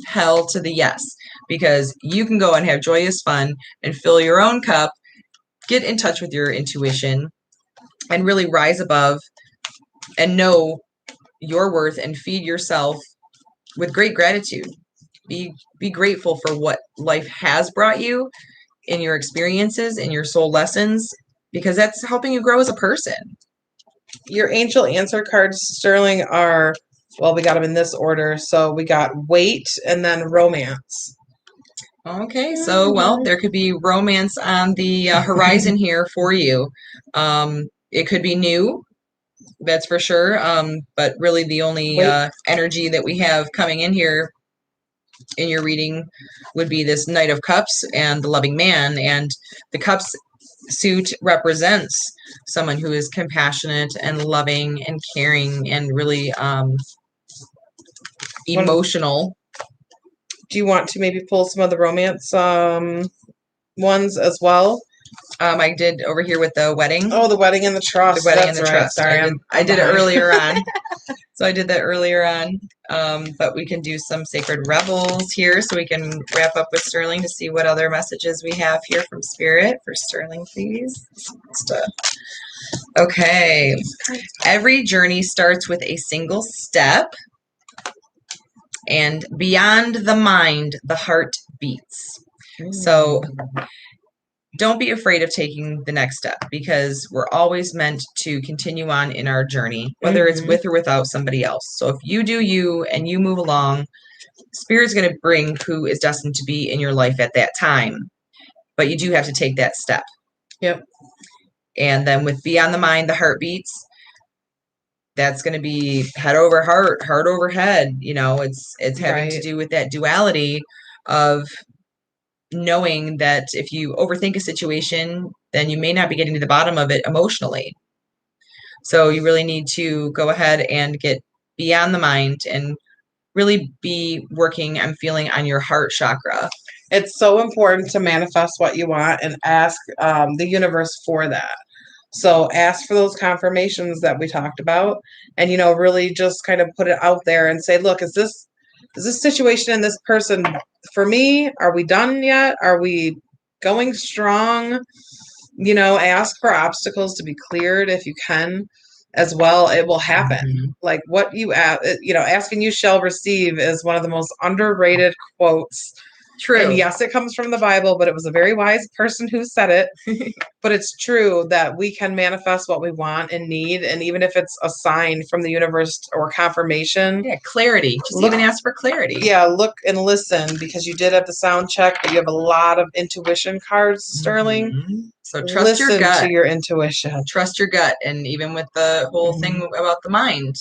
Hell to the yes, because you can go and have joyous fun and fill your own cup, get in touch with your intuition, and really rise above and know your worth and feed yourself with great gratitude. Be grateful for what life has brought you in your experiences, in your soul lessons, because that's helping you grow as a person. Your angel answer cards, Sterling, are, well, we got them in this order. So we got wait and then romance. Okay, so, well, there could be romance on the horizon here for you. It could be new, that's for sure. But really the only energy that we have coming in here in your reading would be this Knight of Cups and the Loving Man. And the Cups suit represents someone who is compassionate and loving and caring and really emotional. Do you want to maybe pull some of the romance ones as well? I did over here with the wedding. Oh, the wedding and the trust. The wedding and the trust. Sorry, I did it earlier on. So I did that earlier on. But we can do some sacred revels here so we can wrap up with Sterling to see what other messages we have here from Spirit for Sterling, please. Okay. Every journey starts with a single step. And beyond the mind, the heart beats. So don't be afraid of taking the next step, because we're always meant to continue on in our journey, whether it's with or without somebody else. So if you do you and you move along, Spirit's going to bring who is destined to be in your life at that time. But you do have to take that step. Yep. And then with beyond the mind, the heart beats. That's going to be head over heart, heart over head. It's having to do with that duality of knowing that if you overthink a situation, then you may not be getting to the bottom of it emotionally. So you really need to go ahead and get beyond the mind and really be working and feeling on your heart chakra. It's so important to manifest what you want and ask the universe for that. So ask for those confirmations that we talked about, and really just kind of put it out there and say, look, is this situation and this person for me? Are we done yet? Are we going strong? Ask for obstacles to be cleared if you can as well. It will happen. Like what you ask and you shall receive is one of the most underrated quotes. True. And yes, it comes from the Bible, but it was a very wise person who said it. But it's true that we can manifest what we want and need. And even if it's a sign from the universe or confirmation. Yeah, clarity. Just even ask for clarity. Yeah, look and listen, because you did have the sound check, but you have a lot of intuition cards, Sterling. So trust your gut. to your intuition. Trust your gut. And even with the whole thing about the mind,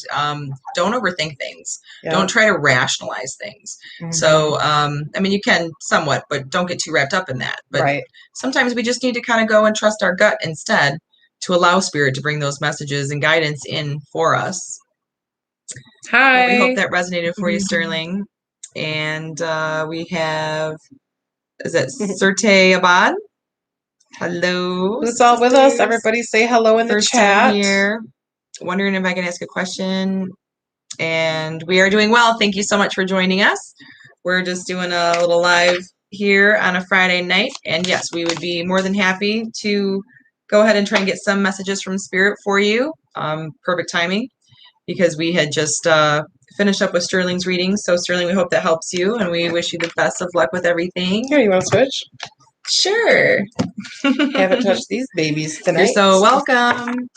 don't overthink things. Yeah. Don't try to rationalize things. So, I mean, you can somewhat, but don't get too wrapped up in that. But sometimes we just need to kind of go and trust our gut instead to allow spirit to bring those messages and guidance in for us. Hi. Well, we hope that resonated for you, Sterling. And we have, is it Surte Abad? Hello. Who's all with us? Everybody say hello in the First chat. time here. Wondering if I can ask a question. And we are doing well. Thank you so much for joining us. We're just doing a little live here on a Friday night. And yes, we would be more than happy to go ahead and try and get some messages from Spirit for you. Perfect timing, because we had just finished up with Sterling's reading. So Sterling, we hope that helps you, and we wish you the best of luck with everything. Here, you want to switch? Sure. Haven't touched these babies tonight. You're so welcome.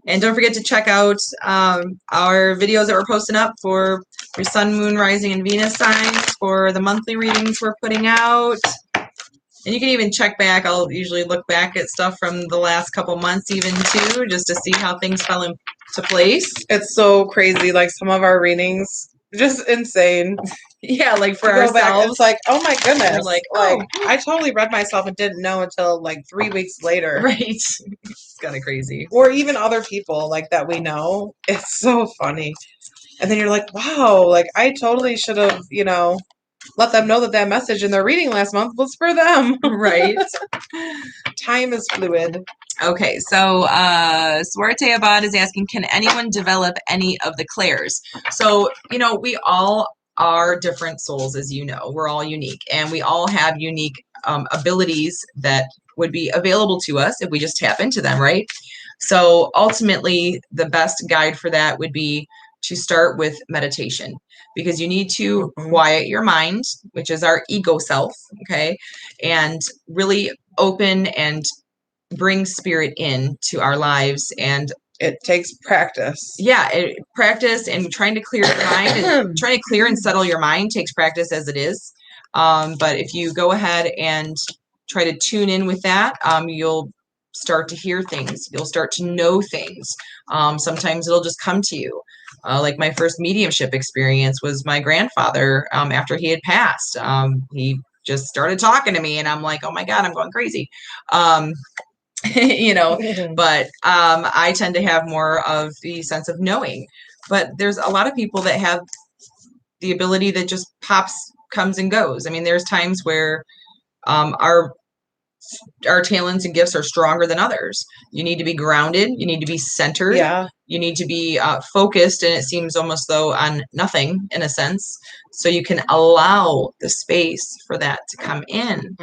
And don't forget to check out our videos that we're posting up for your Sun, Moon, Rising, and Venus signs for the monthly readings we're putting out. And you can even check back. I'll usually look back at stuff from the last couple months even too, just to see how things fell into place. It's so crazy. Like some of our readings, just insane. Yeah, like for ourselves. Back, it's like, oh my goodness. We're like, I totally read myself and didn't know until like 3 weeks later. Right. It's kind of crazy. Or even other people like that we know. It's so funny. And then you're like, wow, like I totally should have, let them know that message in their reading last month was for them. Right. Time is fluid. Okay, so Suarte Abad is asking, can anyone develop any of the clairs? So, we all are different souls, as you know. We're all unique, and we all have unique abilities that would be available to us if we just tap into them, right? So ultimately, the best guide for that would be to start with meditation, because you need to quiet your mind, which is our ego self, okay, and really open and bring spirit in to our lives. And it takes practice. Yeah, practice and trying to clear your mind and trying to clear and settle your mind takes practice as it is. But if you go ahead and try to tune in with that, you'll start to hear things. You'll start to know things. Sometimes it'll just come to you. Like my first mediumship experience was my grandfather after he had passed. He just started talking to me, and I'm like, oh my God, I'm going crazy. But I tend to have more of the sense of knowing. But there's a lot of people that have the ability that just comes and goes. I mean, there's times where our talents and gifts are stronger than others. You need to be grounded. You need to be centered. Yeah. You need to be focused, and it seems almost though on nothing in a sense. So you can allow the space for that to come in,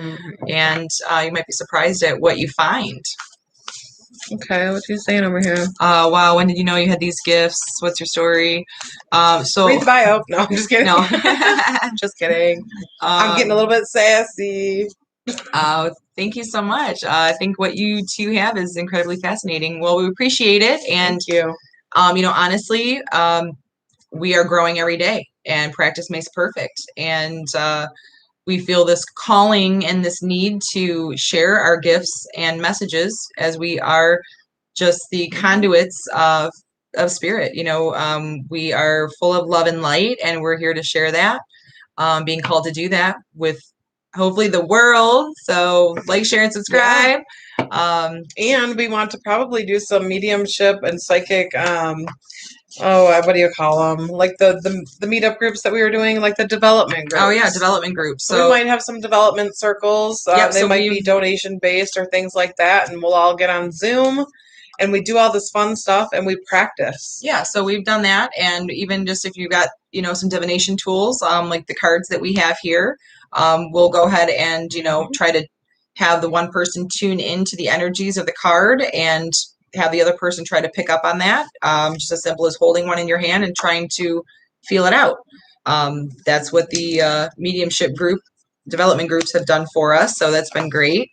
and you might be surprised at what you find. Okay, what you saying over here? Wow, when did you know you had these gifts? What's your story? So read the bio. No, I'm just kidding. No, just kidding. I'm getting a little bit sassy. Thank you so much. I think what you two have is incredibly fascinating. Well, we appreciate it, and thank you. Honestly, we are growing every day, and practice makes perfect. And we feel this calling and this need to share our gifts and messages, as we are just the conduits of spirit. We are full of love and light, and we're here to share that. Being called to do that with hopefully the world. So like, share, and subscribe. Yeah. And we want to probably do some mediumship and psychic what do you call them? Like the meetup groups that we were doing, like the development groups. Oh yeah, development groups. So we might have some development circles. They might be donation based or things like that, and we'll all get on Zoom and we do all this fun stuff and we practice. Yeah, so we've done that, and even just if you got some divination tools, like the cards that we have here, we'll go ahead and try to have the one person tune into the energies of the card and have the other person try to pick up on that. Just as simple as holding one in your hand and trying to feel it out. That's what the mediumship development groups have done for us. So that's been great.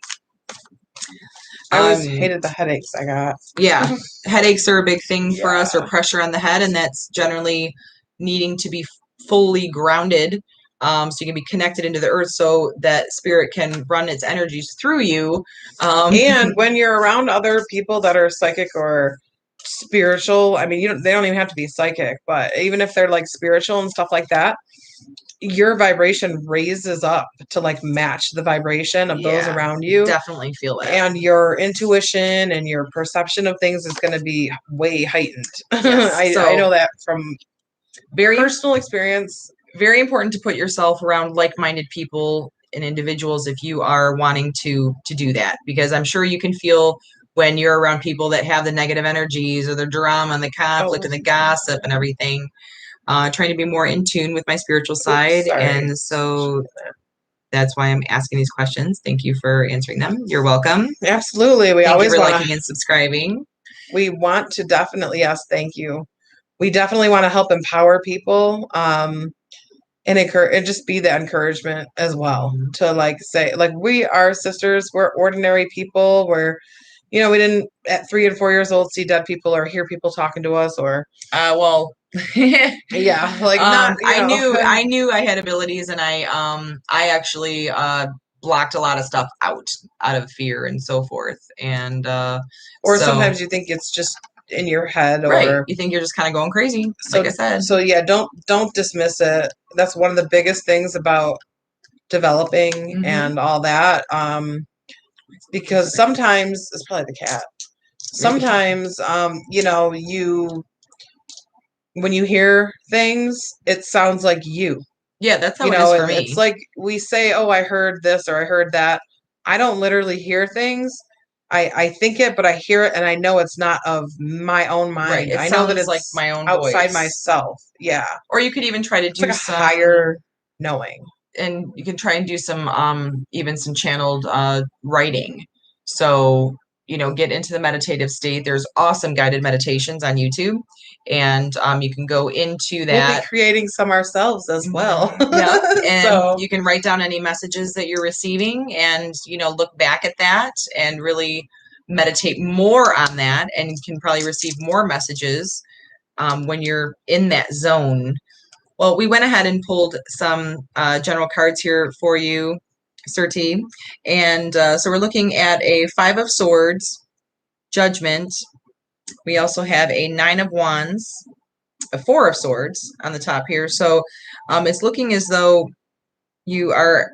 I always hated the headaches I got. Yeah, headaches are a big thing for us, or pressure on the head, and that's generally needing to be fully grounded So you can be connected into the earth so that spirit can run its energies through you. And when you're around other people that are psychic or spiritual, I mean, they don't even have to be psychic, but even if they're like spiritual and stuff like that, your vibration raises up to like match the vibration of those Yeah, around you. definitely feel that. And your intuition and your perception of things is going to be way heightened. Yes, I know that from very personal experience. Very important to put yourself around like-minded people and individuals if you are wanting to do that, because I'm sure you can feel when you're around people that have the negative energies or the drama and the conflict and the gossip and everything. Trying to be more in tune with my spiritual side. And so that's why I'm asking these questions. Thank you for answering them. You're welcome. Absolutely. We Thank always you for want liking and subscribing. We want to definitely, yes, thank you. We definitely want to help empower people, and encourage, and just be that encouragement as well, to like say, like, we are sisters, we're ordinary people, we didn't at 3 and 4 years old see dead people or hear people talking to us, or yeah, like, not, I knew I had abilities, and I actually blocked a lot of stuff out of fear and so forth. And or sometimes you think it's just in your head, or you think you're just kind of going crazy, like I said. So yeah, don't dismiss it. That's one of the biggest things about developing and all that, because sometimes it's probably the cat. Sometimes when you hear things, it sounds like you. Yeah, that's how it is for me. It's like we say, oh, I heard this or I heard that. I don't literally hear things. I think it, but I hear it, and I know it's not of my own mind. Right. I know that it's like my own outside voice. Myself. Yeah. Or you could even try to do like some higher knowing. And you can try and do some even some channeled writing. So, get into the meditative state. There's awesome guided meditations on YouTube, and you can go into that. We'll be creating some ourselves as well. Yeah, and you can write down any messages that you're receiving, and look back at that and really meditate more on that, and you can probably receive more messages when you're in that zone. Well, we went ahead and pulled some general cards here for you, Surti. And so we're looking at a 5 of Swords, Judgment. We also have a 9 of Wands, a 4 of Swords on the top here. So it's looking as though you are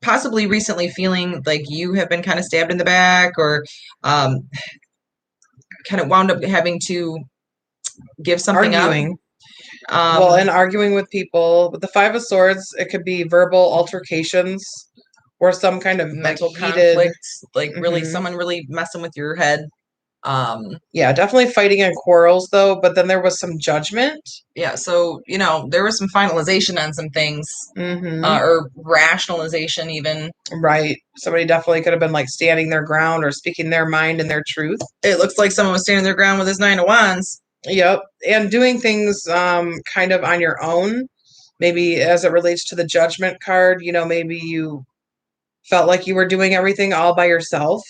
possibly recently feeling like you have been kind of stabbed in the back, or kind of wound up having to give something up. And arguing with people. With the 5 of Swords, it could be verbal altercations or some kind of mental conflict, like really someone really messing with your head. Yeah, definitely fighting and quarrels though, but then there was some judgment. Yeah, so there was some finalization on some things, or rationalization even. Right. Somebody definitely could have been like standing their ground or speaking their mind and their truth. It looks like someone was standing their ground with his 9 of Wands. Yep. And doing things kind of on your own. Maybe as it relates to the Judgment card, maybe you felt like you were doing everything all by yourself.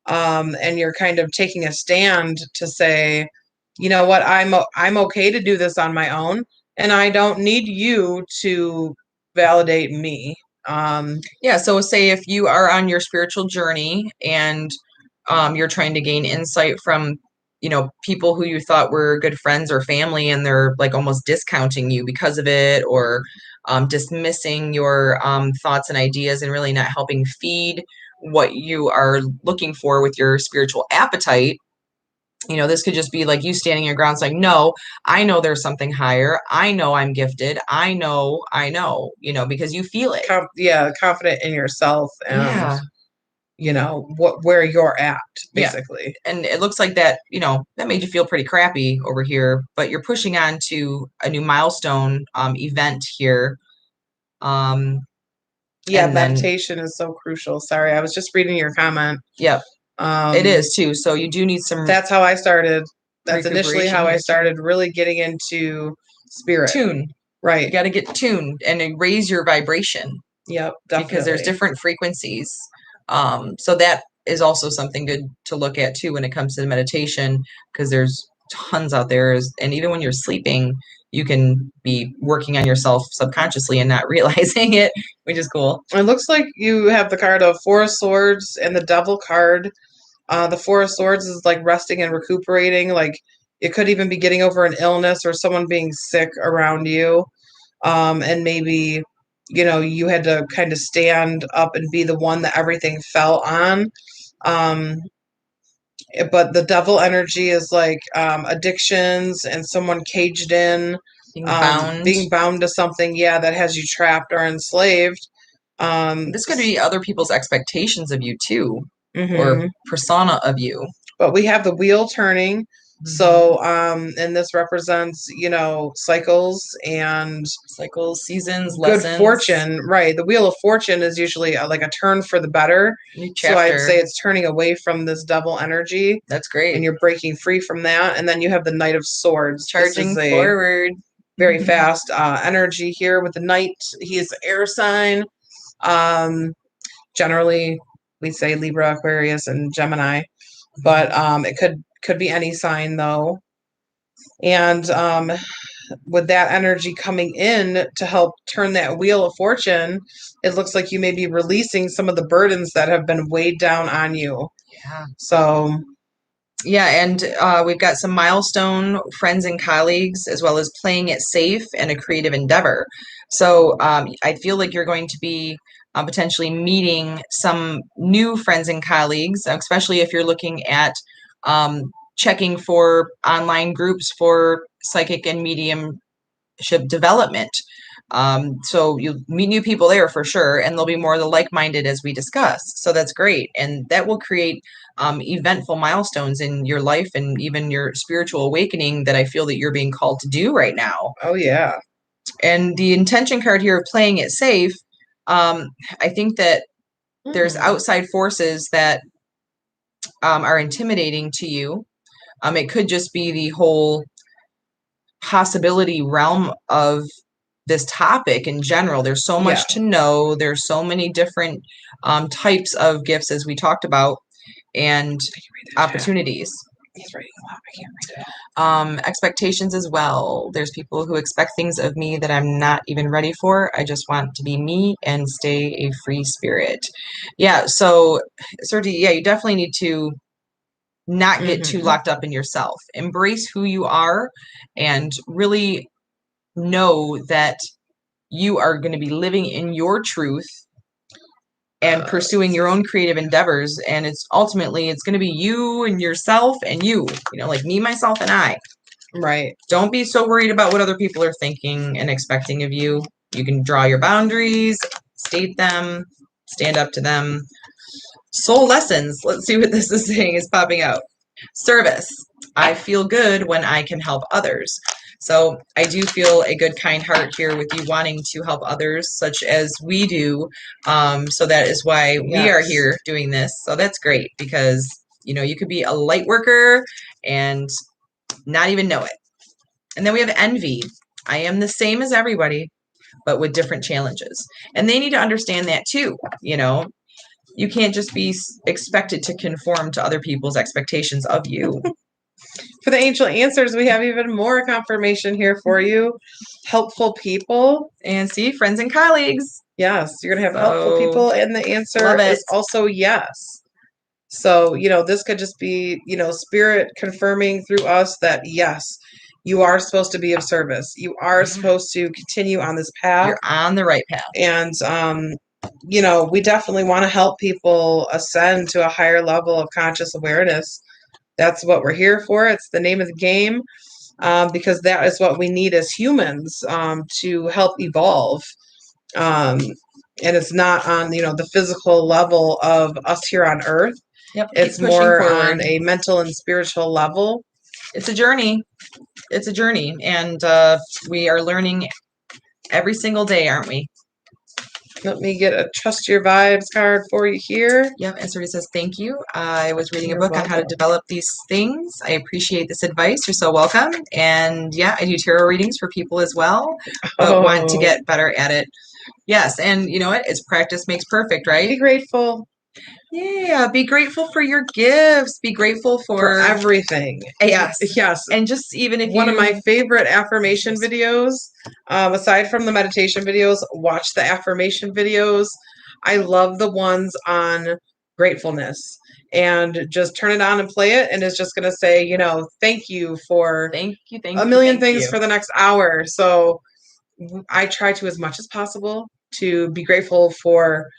And you're kind of taking a stand to say, you know what, I'm okay to do this on my own, and I don't need you to validate me. Yeah, so say if you are on your spiritual journey and you're trying to gain insight from people who you thought were good friends or family, and they're like almost discounting you because of it, or dismissing your thoughts and ideas, and really not helping feed what you are looking for with your spiritual appetite. This could just be like you standing your ground saying, no, I know there's something higher. I know I'm gifted. I know, because you feel it. Confident in yourself, and where you're at, basically. Yeah. And it looks like that, that made you feel pretty crappy over here, but you're pushing on to a new milestone event here. Meditation is so crucial. Sorry, I was just reading your comment. Yep. It is too. So you do need some. That's how I started. That's initially how I started really getting into spirit. Tune. Right. You got to get tuned and raise your vibration. Yep, definitely. Because there's different frequencies. So that is also something good to look at too when it comes to meditation, because there's tons out there, and even when you're sleeping, you can be working on yourself subconsciously and not realizing it, which is cool. It looks like you have the card of Four of Swords and the Devil card. The Four of Swords is like resting and recuperating. Like it could even be getting over an illness or someone being sick around you. And maybe, you had to kind of stand up and be the one that everything fell on. But the Devil energy is like addictions and someone caged in, being bound to something, that has you trapped or enslaved. This could be other people's expectations of you too, Mm-hmm. or persona of you. But we have the wheel turning. So, and this represents, cycles, seasons, good lessons. fortune, right? The wheel of fortune is usually like a turn for the better. New So I'd chapter. say it's turning away from this Devil energy, That's great. and you're breaking free from that. And then you have the Knight of Swords. Charging forward. Very fast energy here with the Knight. He is air sign. Generally, we say Libra, Aquarius, and Gemini, but it could be any sign though. And with that energy coming in to help turn that wheel of fortune, it looks like you may be releasing some of the burdens that have been weighed down on you. Yeah. So, yeah, and we've got some milestone friends and colleagues, as well as playing it safe and a creative endeavor. So I feel like you're going to be potentially meeting some new friends and colleagues, especially if you're looking at checking for online groups for psychic and mediumship development. So you meet new people there for sure, and they'll be more the like-minded as we discussed. So that's great, and that will create eventful milestones in your life and even your spiritual awakening that I feel that you're being called to do right now. Oh yeah. And the intention card here of playing it safe, I think that there's outside forces that are intimidating to you. It could just be the whole possibility realm of this topic in general. There's so much to know. There's so many different types of gifts, as we talked about, and opportunities. He's writing a lot. I can't read it. Expectations as well. There's people who expect things of me that I'm not even ready for. I just want to be me and stay a free spirit. Yeah. So, Sergi, you definitely need to not get too locked up in yourself. Embrace who you are and really know that you are going to be living in your truth and pursuing your own creative endeavors. And it's going to be you and yourself and you, like me, myself, and I. Right. Don't be so worried about what other people are thinking and expecting of you. You can draw your boundaries, state them, stand up to them. Soul lessons. Let's see what this is saying is popping out. Service. I feel good when I can help others. So I do feel a good, kind heart here with you wanting to help others, such as we do. So that is why we are here doing this. So that's great because, you could be a light worker and not even know it. And then we have envy. I am the same as everybody, but with different challenges. And they need to understand that too. You can't just be expected to conform to other people's expectations of you. For the angel answers, we have even more confirmation here for you. Helpful people. And see, friends and colleagues. Yes, you're going to have helpful people. And the answer is also yes. So, this could just be, spirit confirming through us that, yes, you are supposed to be of service. You are supposed to continue on this path. You're on the right path. And, we definitely want to help people ascend to a higher level of conscious awareness. That's what we're here for. It's the name of the game, because that is what we need as humans to help evolve. And it's not on, the physical level of us here on Earth. Yep, it's more on a mental and spiritual level. It's a journey. It's a journey. And we are learning every single day, aren't we? Let me get a Trust Your Vibes card for you here. Yep, and Sergi says, thank you. I was reading a book on how to develop these things. I appreciate this advice. You're so welcome. And I do tarot readings for people as well, but want to get better at it. Yes, and you know what? It's practice makes perfect, right? Be grateful. Yeah, be grateful for your gifts. Be grateful for for everything. yes. Yes. And just even if One of my you favorite affirmation videos, aside from the meditation videos, watch the affirmation videos. I love the ones on gratefulness, and just turn it on and play it, and it's just going to say, thank you for thank you, a thank you, million thank things you. for the next hour. So I try to, as much as possible, to be grateful for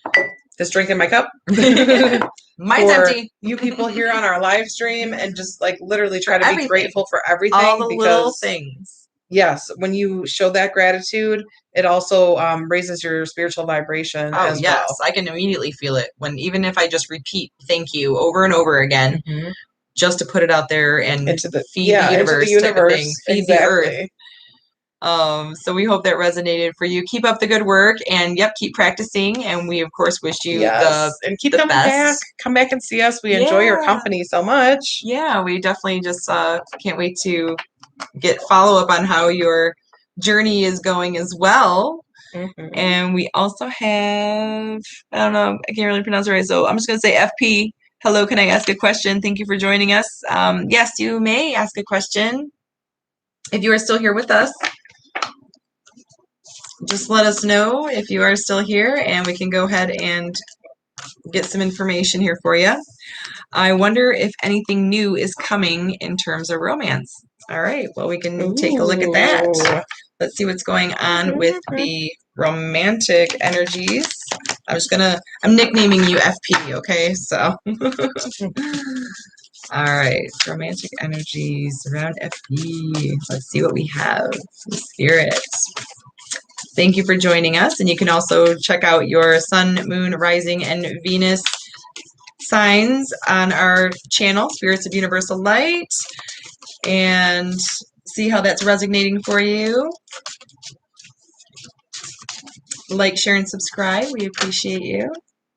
this drink in my cup. Mine's For empty. you people here on our live stream, and just like literally try to be Everything. grateful for everything, All the little because things. yes, when you show that gratitude, it also raises your spiritual vibration Oh, as yes. well. I can immediately feel it when even if I just repeat thank you over and over again, just to put it out there and Into the feed the universe, into the universe, type of thing. Feed the earth. exactly. So we hope that resonated for you. Keep up the good work, and yep, keep practicing. And we of course wish you Yes, and keep the coming best. back. Come back and see us. We enjoy your Yeah. company so much. Yeah, we definitely just can't wait to get follow up on how your journey is going as well. And we also have, I don't know, I can't really pronounce it right, so I'm just going to say FP. Hello, can I ask a question? Thank you for joining us. Yes, you may ask a question. If you are still here with us, just let us know if you are still here, and we can go ahead and get some information here for you. I wonder if anything new is coming in terms of romance. All right, well, we can take a look at that. Let's see what's going on with the romantic energies. I'm nicknaming you FP, okay? So, all right, romantic energies around FP. Let's see what we have. Spirit. Thank you for joining us, and you can also check out your sun, moon, rising, and Venus signs on our channel, Spirits of Universal Light, and see how that's resonating for you. Like, share, and subscribe. We appreciate you.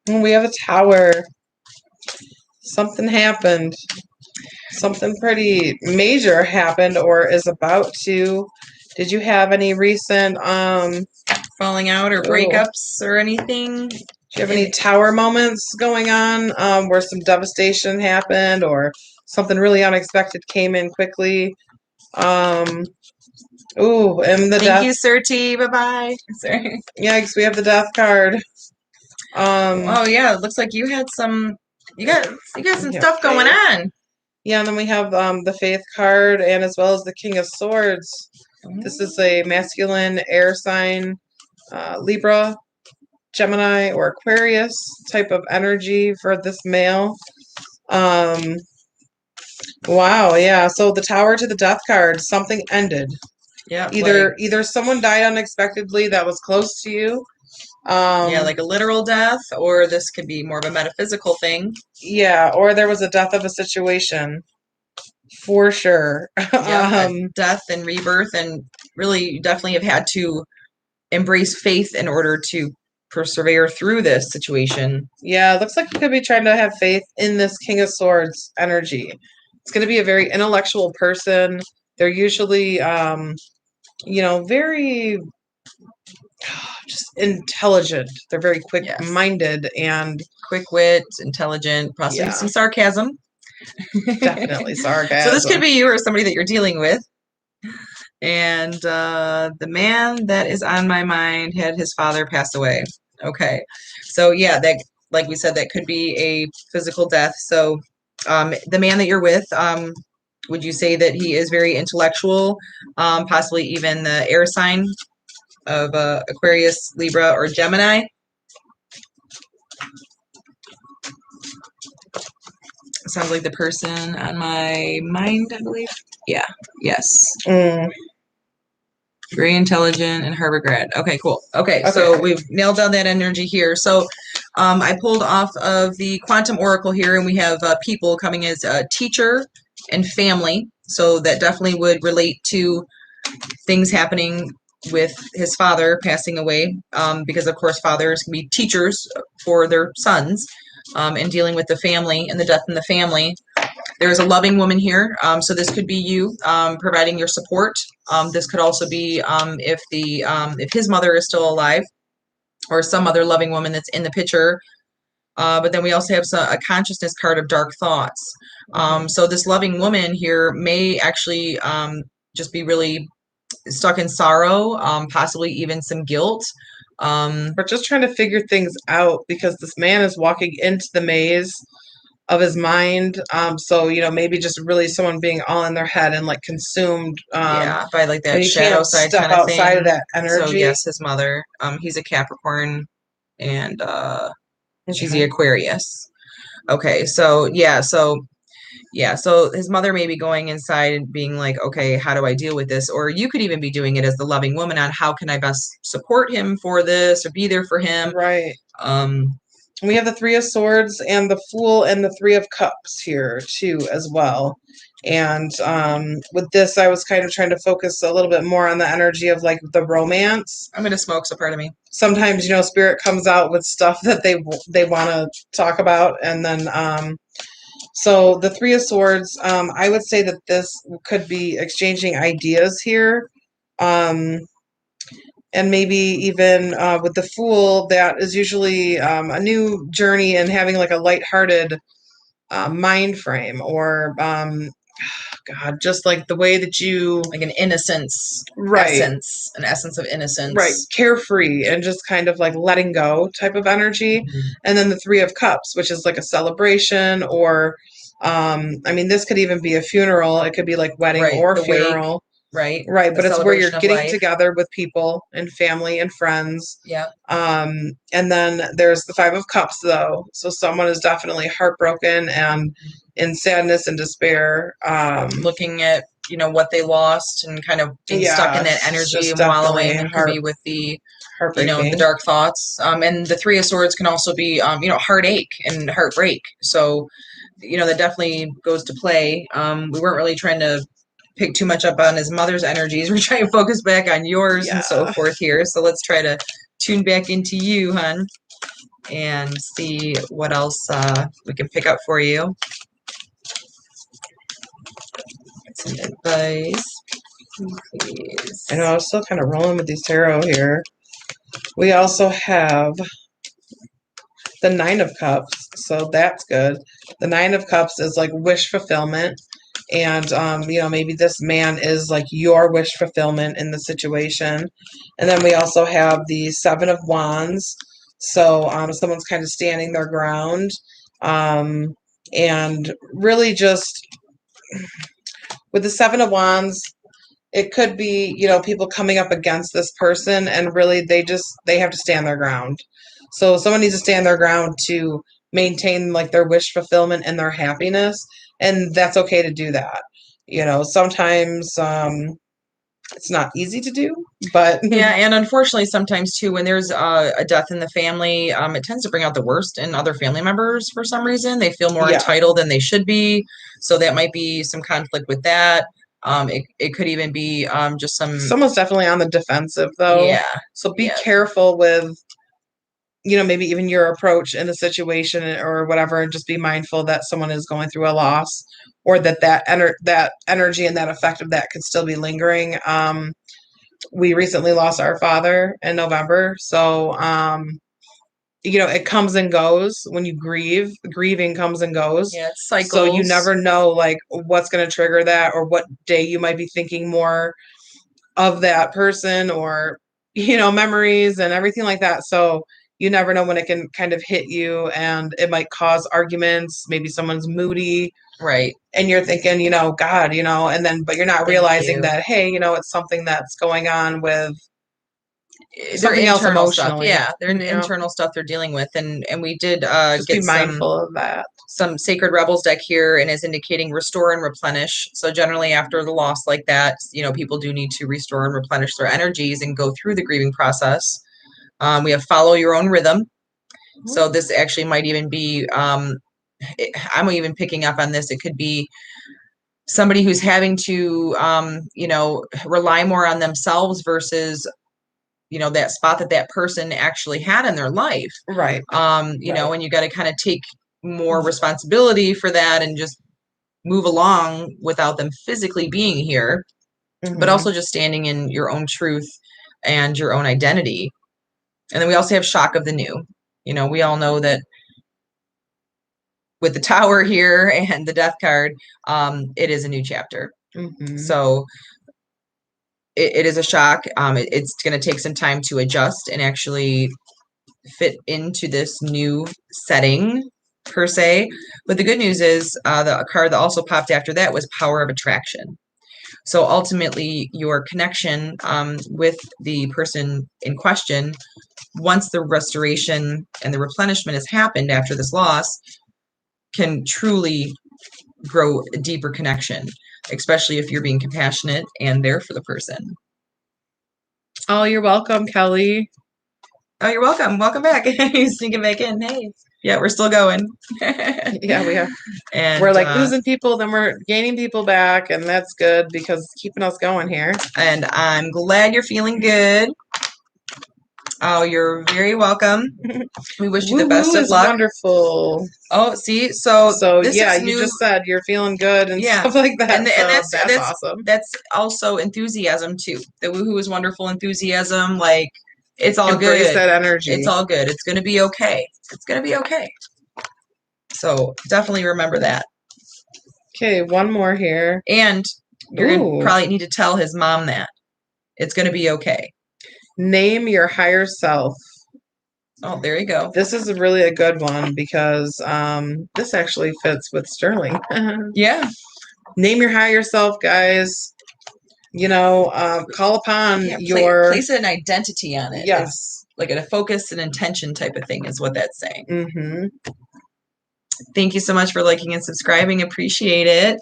We have a tower. Something happened. Something pretty major happened, or is about to. Did you have any recent falling out or breakups or anything? Do you have any tower moments going on where some devastation happened, or something really unexpected came in quickly? And the Thank you, Sir T. Bye-bye. Sorry. Yeah, because we have the death card. Oh yeah, it looks like you had some. You got some stuff going on. Yeah, and then we have the Faith card, and as well as the King of Swords. This is a masculine air sign, Libra, Gemini, or Aquarius type of energy for this male. Wow, yeah. So the Tower to the Death card, something ended. Yeah. Either someone died unexpectedly that was close to you. Yeah, like a literal death, or this could be more of a metaphysical thing. Yeah, or there was a death of a situation. For sure. Yeah, death and rebirth, and really you definitely have had to embrace faith in order to persevere through this situation. Yeah, it looks like you could be trying to have faith in this King of Swords energy. It's going to be a very intellectual person. They're usually, very just intelligent. They're very quick-minded and quick-wit, intelligent, possibly some sarcasm. Definitely sarcasm. So this could be you or somebody that you're dealing with. And the man that is on my mind had his father pass away. Okay. So yeah, that, like we said, that could be a physical death. So the man that you're with, would you say that he is very intellectual, possibly even the air sign of Aquarius, Libra, or Gemini? Sounds like the person on my mind, I believe. Yeah. Yes. Very intelligent and Harvard grad. Okay, cool. Okay, so we've nailed down that energy here. So I pulled off of the Quantum Oracle here, and we have people coming as teacher and family. So that definitely would relate to things happening with his father passing away, because of course fathers can be teachers for their sons, and dealing with the family and the death in the family. There's a loving woman here, so this could be you providing your support. This could also be if his mother is still alive, or some other loving woman that's in the picture, But then we also have a consciousness card of dark thoughts. So this loving woman here may actually just be really stuck in sorrow, possibly even some guilt. We're just trying to figure things out because this man is walking into the maze of his mind. So, maybe just really someone being all in their head and like consumed. Yeah, by like that and you shadow can't side step kind of outside thing. of that So energy. yes, his mother. He's a Capricorn, and she's the Okay. Aquarius. Okay, so so his mother may be going inside and being like, okay, how do I deal with this? Or you could even be doing it as the loving woman on how can I best support him for this or be there for him. Right. Um, We have the Three of Swords and the Fool and the Three of Cups here too as well. And with this, I was kind of trying to focus a little bit more on the energy of like the romance. I'm gonna smoke, so part of me. Sometimes, spirit comes out with stuff that they want to talk about, and then so the Three of Swords, I would say that this could be exchanging ideas here. And maybe even with the Fool, that is usually a new journey and having like a lighthearted mind frame, or God, just like the way that you Like an innocence, right, an essence of innocence, right, carefree and just kind of like letting go type of energy. And then the Three of Cups, which is like a celebration, or I mean, this could even be a funeral. It could be like wedding right, or the wake, funeral. right, Right, the but it's where you're celebration of getting life. together with people and family and friends. Yeah. And then there's the Five of Cups, though. So someone is definitely heartbroken and in sadness and despair. Looking at what they lost and kind of being stuck in that it's energy just and wallowing, definitely and could be with the heartbreaking. the dark thoughts. And the Three of Swords can also be heartache and heartbreak. So that definitely goes to play. We weren't really trying to pick too much up on his mother's energies. We're trying to focus back on yours and so Yeah. forth here. So let's try to tune back into you, hun, and see what else we can pick up for you. Get some advice, please. I know, I was still kind of rolling with these tarot here. We also have the Nine of Cups, so that's good. The Nine of Cups is like wish fulfillment. And maybe this man is like your wish fulfillment in the situation. And then we also have the Seven of Wands, so someone's kind of standing their ground, and really just with the Seven of Wands, it could be people coming up against this person, and really they have to stand their ground. So someone needs to stand their ground to maintain like their wish fulfillment and their happiness, and that's okay to do that. Sometimes it's not easy to do, but yeah, and unfortunately sometimes too, when there's a death in the family, it tends to bring out the worst in other family members. For some reason they feel more entitled than they should be, so that might be some conflict with that. It could even be just someone's definitely on the defensive, though. Yeah, so be careful with maybe even your approach in the situation or whatever, and just be mindful that someone is going through a loss, or that energy and that effect of that could still be lingering. We recently lost our father in November, so it comes and goes when you grieve. Grieving comes and goes. Yeah, it's cycles. So you never know like what's going to trigger that, or what day you might be thinking more of that person, or memories and everything like that. So you never know when it can kind of hit you, and it might cause arguments. Maybe someone's moody, right, and you're thinking, God, and then but you're not realizing that, hey, it's something that's going on with something else emotionally. Yeah, they're internal stuff they're dealing with, and we did just get be mindful of that. Some Sacred Rebels deck here, and is indicating restore and replenish. So generally after the loss like that, people do need to restore and replenish their energies and go through the grieving process. We have follow your own rhythm. So this actually might even be, I'm even picking up on this. It could be somebody who's having to, rely more on themselves versus, that spot that person actually had in their life. Right. And you got to kind of take more responsibility for that and just move along without them physically being here, but also just standing in your own truth and your own identity. And then we also have shock of the new. We all know that with the Tower here and the Death card, it is a new chapter. Mhm. So it is a shock. It's going to take some time to adjust and actually fit into this new setting per se. But the good news is the card that also popped after that was Power of Attraction. So ultimately, your connection with the person in question, once the restoration and the replenishment has happened after this loss, can truly grow a deeper connection, especially if you're being compassionate and there for the person. Oh, you're welcome, Kelly. Oh, you're welcome. Welcome back. You sneaking back in. Hey. Yeah, we're still going. Yeah, we are. And we're like losing people, then we're gaining people back, and that's good because it's keeping us going here. And I'm glad you're feeling good. Oh, you're very welcome. We wish you the best of luck. Wonderful. Oh, see, so yeah, you just said you're feeling good and stuff like that. And that's awesome. That's also enthusiasm too. The woohoo is wonderful enthusiasm. Like it's all Embrace good. that energy. It's all good. It's gonna be okay. It's gonna be okay. So definitely remember that. Okay, one more here. And you're gonna probably need to tell his mom that. It's gonna be okay. Name your higher self. Oh, there you go. This is really a good one because this actually fits with Sterling. Yeah. Name your higher self, guys. You know, call upon place an identity on it. Yes. Like a focus and intention type of thing is what that's saying. Mm-hmm. Thank you so much for liking and subscribing. Appreciate it.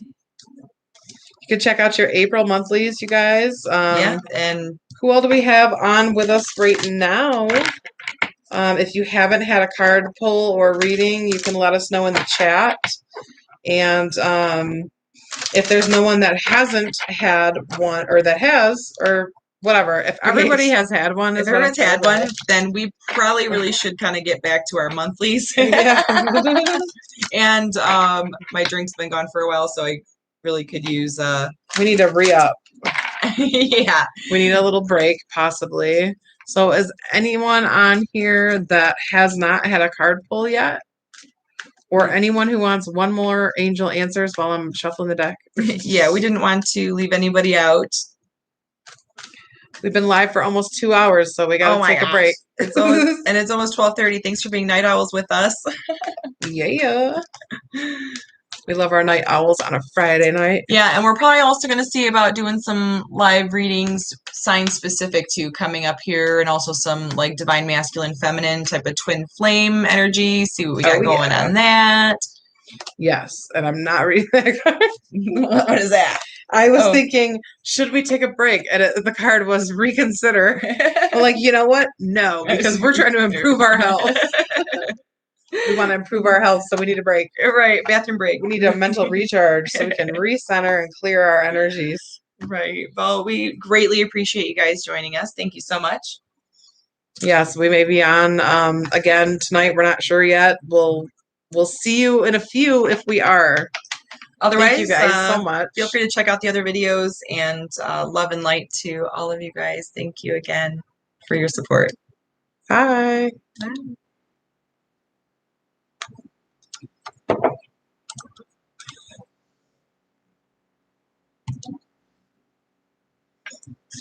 You can check out your April monthlies, you guys. Yeah, and who all do we have on with us right now? If you haven't had a card pull or reading, you can let us know in the chat. And if there's no one that hasn't had one, or that has, or whatever, if everybody has had one, if everyone's had one, then we probably really should kind of get back to our monthlies. Yeah. And my drink's been gone for a while, so I really could use we need to re-up. Yeah, we need a little break possibly. So is anyone on here that has not had a card pull yet, or anyone who wants one more angel answers while I'm shuffling the deck? Yeah, we didn't want to leave anybody out. We've been live for almost 2 hours, so we gotta take a break. It's almost 12:30. Thanks for being night owls with us. Yeah. We love our night owls on a Friday night. Yeah, and we're probably also going to see about doing some live readings, sign specific to coming up here, and also some like divine masculine feminine type of twin flame energy. See what we got going on that. Yes, and I'm not reading that card. What is that? I was thinking, should we take a break? And the card was reconsider. I'm like, you know what? No, because we're trying to improve our health. We want to improve our health, so we need a break. Right, bathroom break. We need a mental recharge so we can recenter and clear our energies. Right. Well, we greatly appreciate you guys joining us. Thank you so much. Yes, we may be on again tonight. We're not sure yet. We'll see you in a few if we are. Otherwise, thank you guys so much. Feel free to check out the other videos, and love and light to all of you guys. Thank you again for your support. Bye. Bye.